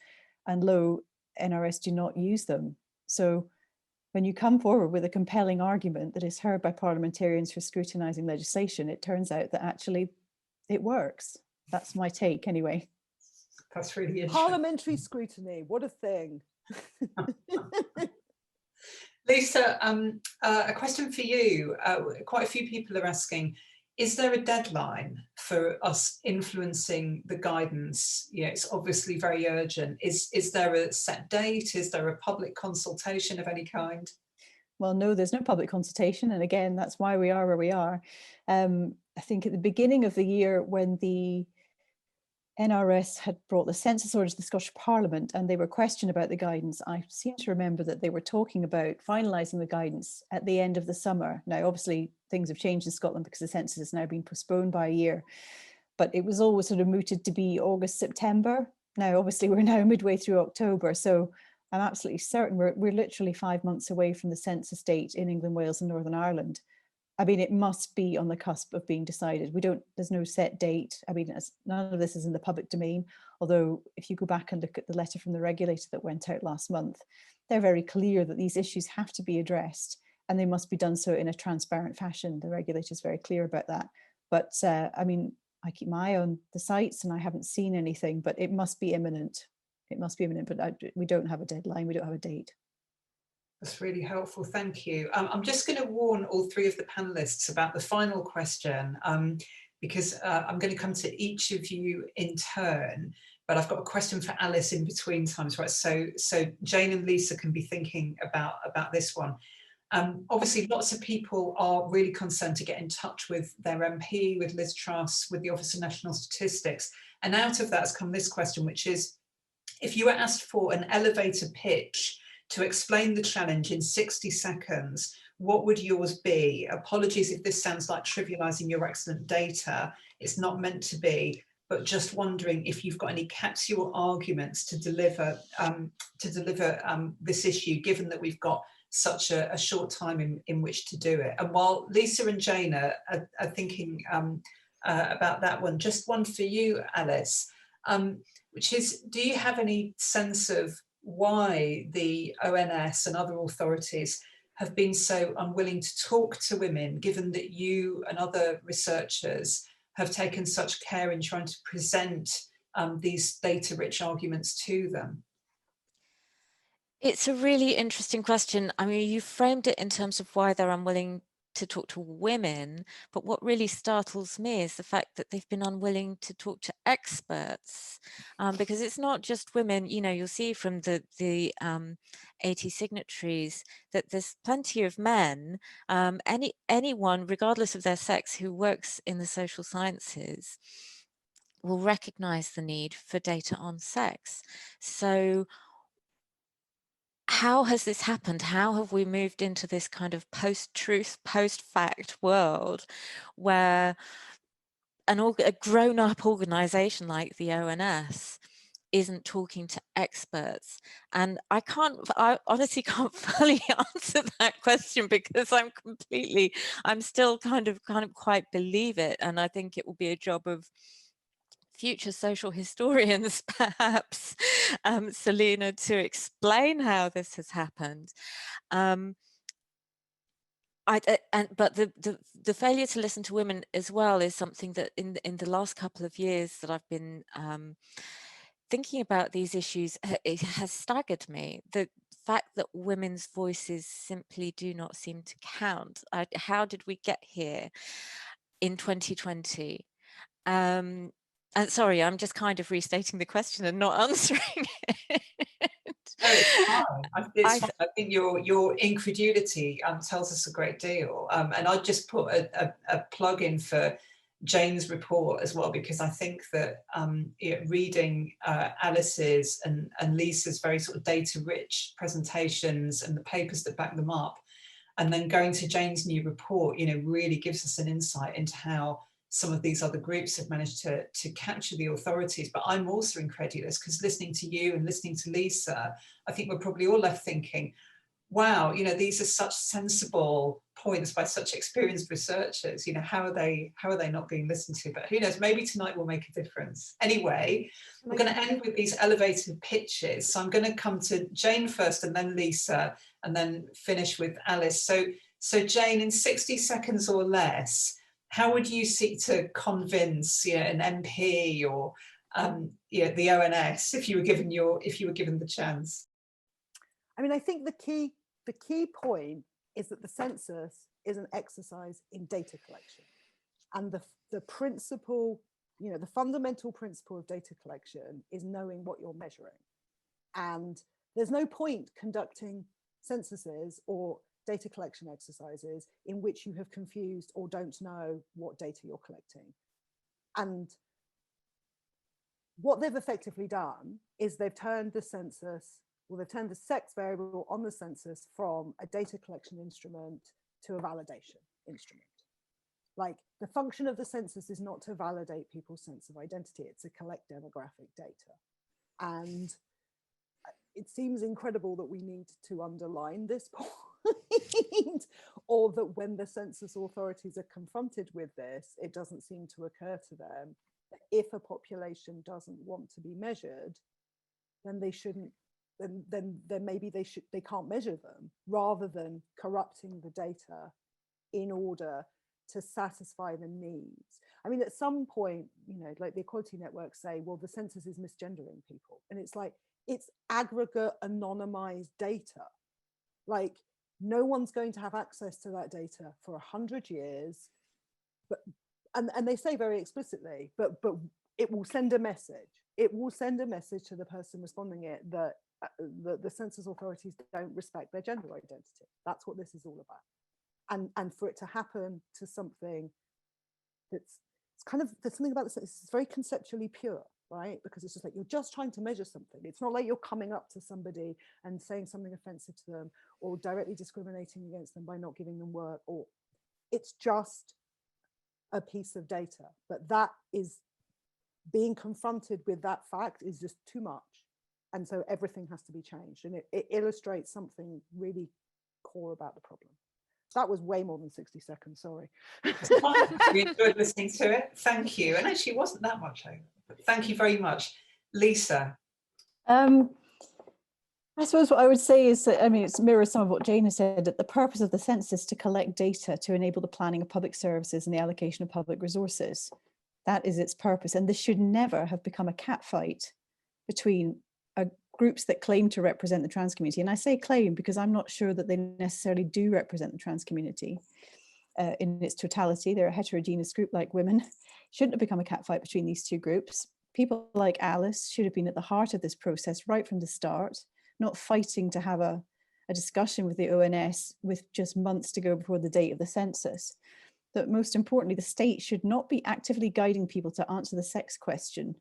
and lo, NRS do not use them. So when you come forward with a compelling argument that is heard by parliamentarians for scrutinising legislation, it turns out that actually it works. That's my take anyway. That's really interesting. Parliamentary scrutiny, what a thing. Lisa, a question for you. Quite a few people are asking, is there a deadline for us influencing the guidance? You know, it's obviously very urgent. Is there a set date? Is there a public consultation of any kind? Well, no, there's no public consultation. And again, that's why we are where we are. I think at the beginning of the year, when the NRS had brought the census order to the Scottish Parliament and they were questioned about the guidance, I seem to remember that they were talking about finalising the guidance at the end of the summer. Now, obviously, things have changed in Scotland because the census has now been postponed by a year, but it was always sort of mooted to be August, September. Now, obviously, we're now midway through October, so I'm absolutely certain we're literally 5 months away from the census date in England, Wales and Northern Ireland. I mean, it must be on the cusp of being decided. There's no set date. I mean, none of this is in the public domain, although if you go back and look at the letter from the regulator that went out last month, they're very clear that these issues have to be addressed and they must be done so in a transparent fashion. The regulator is very clear about that. But I mean, I keep my eye on the sites and I haven't seen anything, but it must be imminent. It must be imminent, but we don't have a deadline. We don't have a date. That's really helpful, thank you. I'm just going to warn all three of the panelists about the final question, because I'm going to come to each of you in turn, but I've got a question for Alice in between times, right? So Jane and Lisa can be thinking about this one. Obviously, lots of people are really concerned to get in touch with their MP, with Liz Truss, with the Office of National Statistics. And out of that has come this question, which is, if you were asked for an elevator pitch to explain the challenge in 60 seconds, what would yours be? Apologies if this sounds like trivializing your excellent data. It's not meant to be, but just wondering if you've got any capsule arguments to deliver this issue, given that we've got such a short time in which to do it. And while Lisa and Jane are thinking about that one, just one for you, Alice, which is, do you have any sense of why the ONS and other authorities have been so unwilling to talk to women, given that you and other researchers have taken such care in trying to present these data-rich arguments to them? It's a really interesting question. I mean, you framed it in terms of why they're unwilling to talk to women, but what really startles me is the fact that they've been unwilling to talk to experts, because it's not just women. You know, you'll see from the 80 signatories that there's plenty of men, anyone, regardless of their sex, who works in the social sciences will recognize the need for data on sex. So how has this happened? How have we moved into this kind of post-truth, post-fact world where a grown-up organization like the ONS isn't talking to experts? And I honestly can't fully answer that question, because I'm still kind of quite believe it. And I think it will be a job of future social historians, perhaps, Selina, to explain how this has happened. But the failure to listen to women as well is something that in the last couple of years that I've been thinking about these issues, it has staggered me. The fact that women's voices simply do not seem to count. How did we get here in 2020? And sorry, I'm just kind of restating the question and not answering it. No, it's fine. It's fine. I think your incredulity tells us a great deal. And I just put a plug in for Jane's report as well, because I think that reading Alice's and Lisa's very sort of data-rich presentations and the papers that back them up, and then going to Jane's new report, really gives us an insight into how some of these other groups have managed to capture the authorities. But I'm also incredulous, because listening to you and listening to Lisa, I think we're probably all left thinking, wow, these are such sensible points by such experienced researchers. How are they not being listened to? But who knows, maybe tonight will make a difference. Anyway, we're going to end with these elevated pitches. So I'm going to come to Jane first, and then Lisa, and then finish with Alice. So Jane, in 60 seconds or less, how would you seek to convince an MP or the ONS if you were given the chance? I mean, I think the key point is that the census is an exercise in data collection, and the principle, the fundamental principle of data collection is knowing what you're measuring. And there's no point conducting censuses or data collection exercises in which you have confused or don't know what data you're collecting. And what they've effectively done is they've turned the sex variable on the census from a data collection instrument to a validation instrument. Like, the function of the census is not to validate people's sense of identity, it's to collect demographic data. And it seems incredible that we need to underline this point, or that when the census authorities are confronted with this, it doesn't seem to occur to them that if a population doesn't want to be measured, then they shouldn't, then maybe they can't measure them, rather than corrupting the data in order to satisfy the needs. I mean, at some point, you know, like the Equality Network say, well, the census is misgendering people. And it's like, it's aggregate anonymized data. Like, no one's going to have access to that data for 100 years. But and they say very explicitly, but it will send a message. It will send a message to the person responding it that the census authorities don't respect their gender identity. That's what this is all about. And for it to happen to something that's, it's kind of, there's something about this, it's very conceptually pure, right? Because it's just like, you're just trying to measure something. It's not like you're coming up to somebody and saying something offensive to them or directly discriminating against them by not giving them work, or it's just a piece of data. But that is, being confronted with that fact is just too much. And so everything has to be changed. And it illustrates something really core about the problem. That was way more than 60 seconds, sorry. We enjoyed listening to it. Thank you. And actually, it wasn't that much over. But thank you very much. Lisa. I suppose what I would say is that, I mean, it mirrors some of what Jane has said, that the purpose of the census is to collect data to enable the planning of public services and the allocation of public resources. That is its purpose. And this should never have become a catfight between groups that claim to represent the trans community. And I say claim because I'm not sure that they necessarily do represent the trans community in its totality. They're a heterogeneous group like women. Shouldn't have become a catfight between these two groups. People like Alice should have been at the heart of this process right from the start, not fighting to have a discussion with the ONS with just months to go before the date of the census. But most importantly, the state should not be actively guiding people to answer the sex question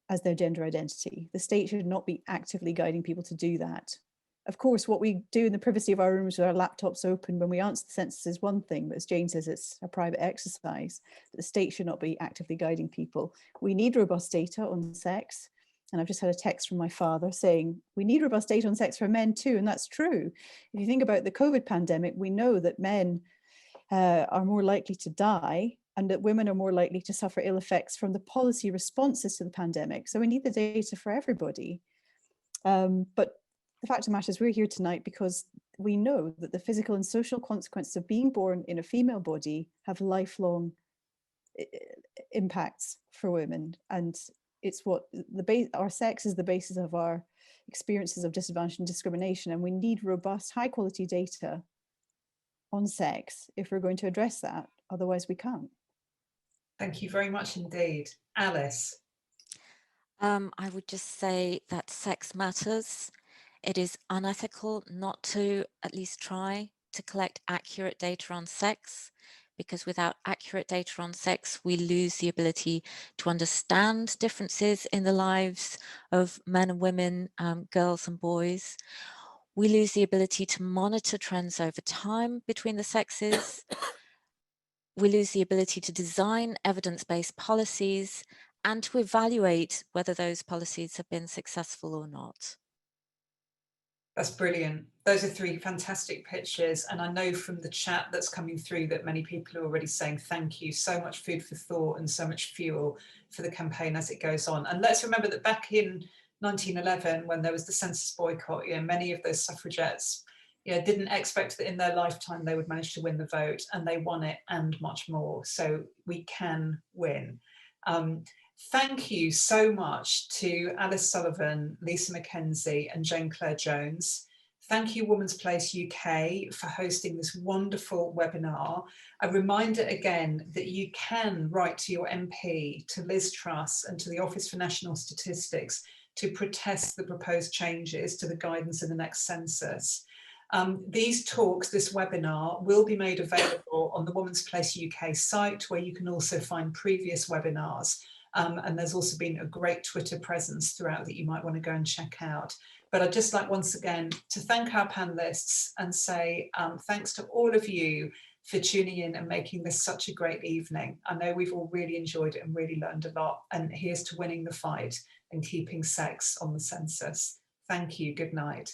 as their gender identity. The state should not be actively guiding people to do that. Of course, what we do in the privacy of our rooms with our laptops open when we answer the census is one thing, but as Jane says, it's a private exercise. But the state should not be actively guiding people. We need robust data on sex. And I've just had a text from my father saying, we need robust data on sex for men too, and that's true. If you think about the COVID pandemic, we know that men are more likely to die and that women are more likely to suffer ill effects from the policy responses to the pandemic. So we need the data for everybody. But the fact of the matter is we're here tonight because we know that the physical and social consequences of being born in a female body have lifelong impacts for women. And it's what our sex is the basis of our experiences of disadvantage and discrimination. And we need robust, high quality data on sex if we're going to address that. Otherwise we can't. Thank you very much indeed. Alice. I would just say that sex matters. It is unethical not to at least try to collect accurate data on sex, because without accurate data on sex, we lose the ability to understand differences in the lives of men and women, girls and boys. We lose the ability to monitor trends over time between the sexes. We lose the ability to design evidence-based policies and to evaluate whether those policies have been successful or not. That's brilliant. Those are three fantastic pictures. And I know from the chat that's coming through that many people are already saying thank you. So much food for thought and so much fuel for the campaign as it goes on. And let's remember that back in 1911, when there was the census boycott, many of those suffragettes didn't expect that in their lifetime they would manage to win the vote, and they won it and much more. So we can win. Thank you so much to Alice Sullivan, Lisa Mackenzie and Jane Clare Jones. Thank you Woman's Place UK for hosting this wonderful webinar. A reminder again that you can write to your MP, to Liz Truss and to the Office for National Statistics to protest the proposed changes to the guidance in the next census. These talks, this webinar, will be made available on the Woman's Place UK site, where you can also find previous webinars. And there's also been a great Twitter presence throughout that you might want to go and check out. But I'd just like once again to thank our panelists and say thanks to all of you for tuning in and making this such a great evening. I know we've all really enjoyed it and really learned a lot. And here's to winning the fight and keeping sex on the census. Thank you. Good night.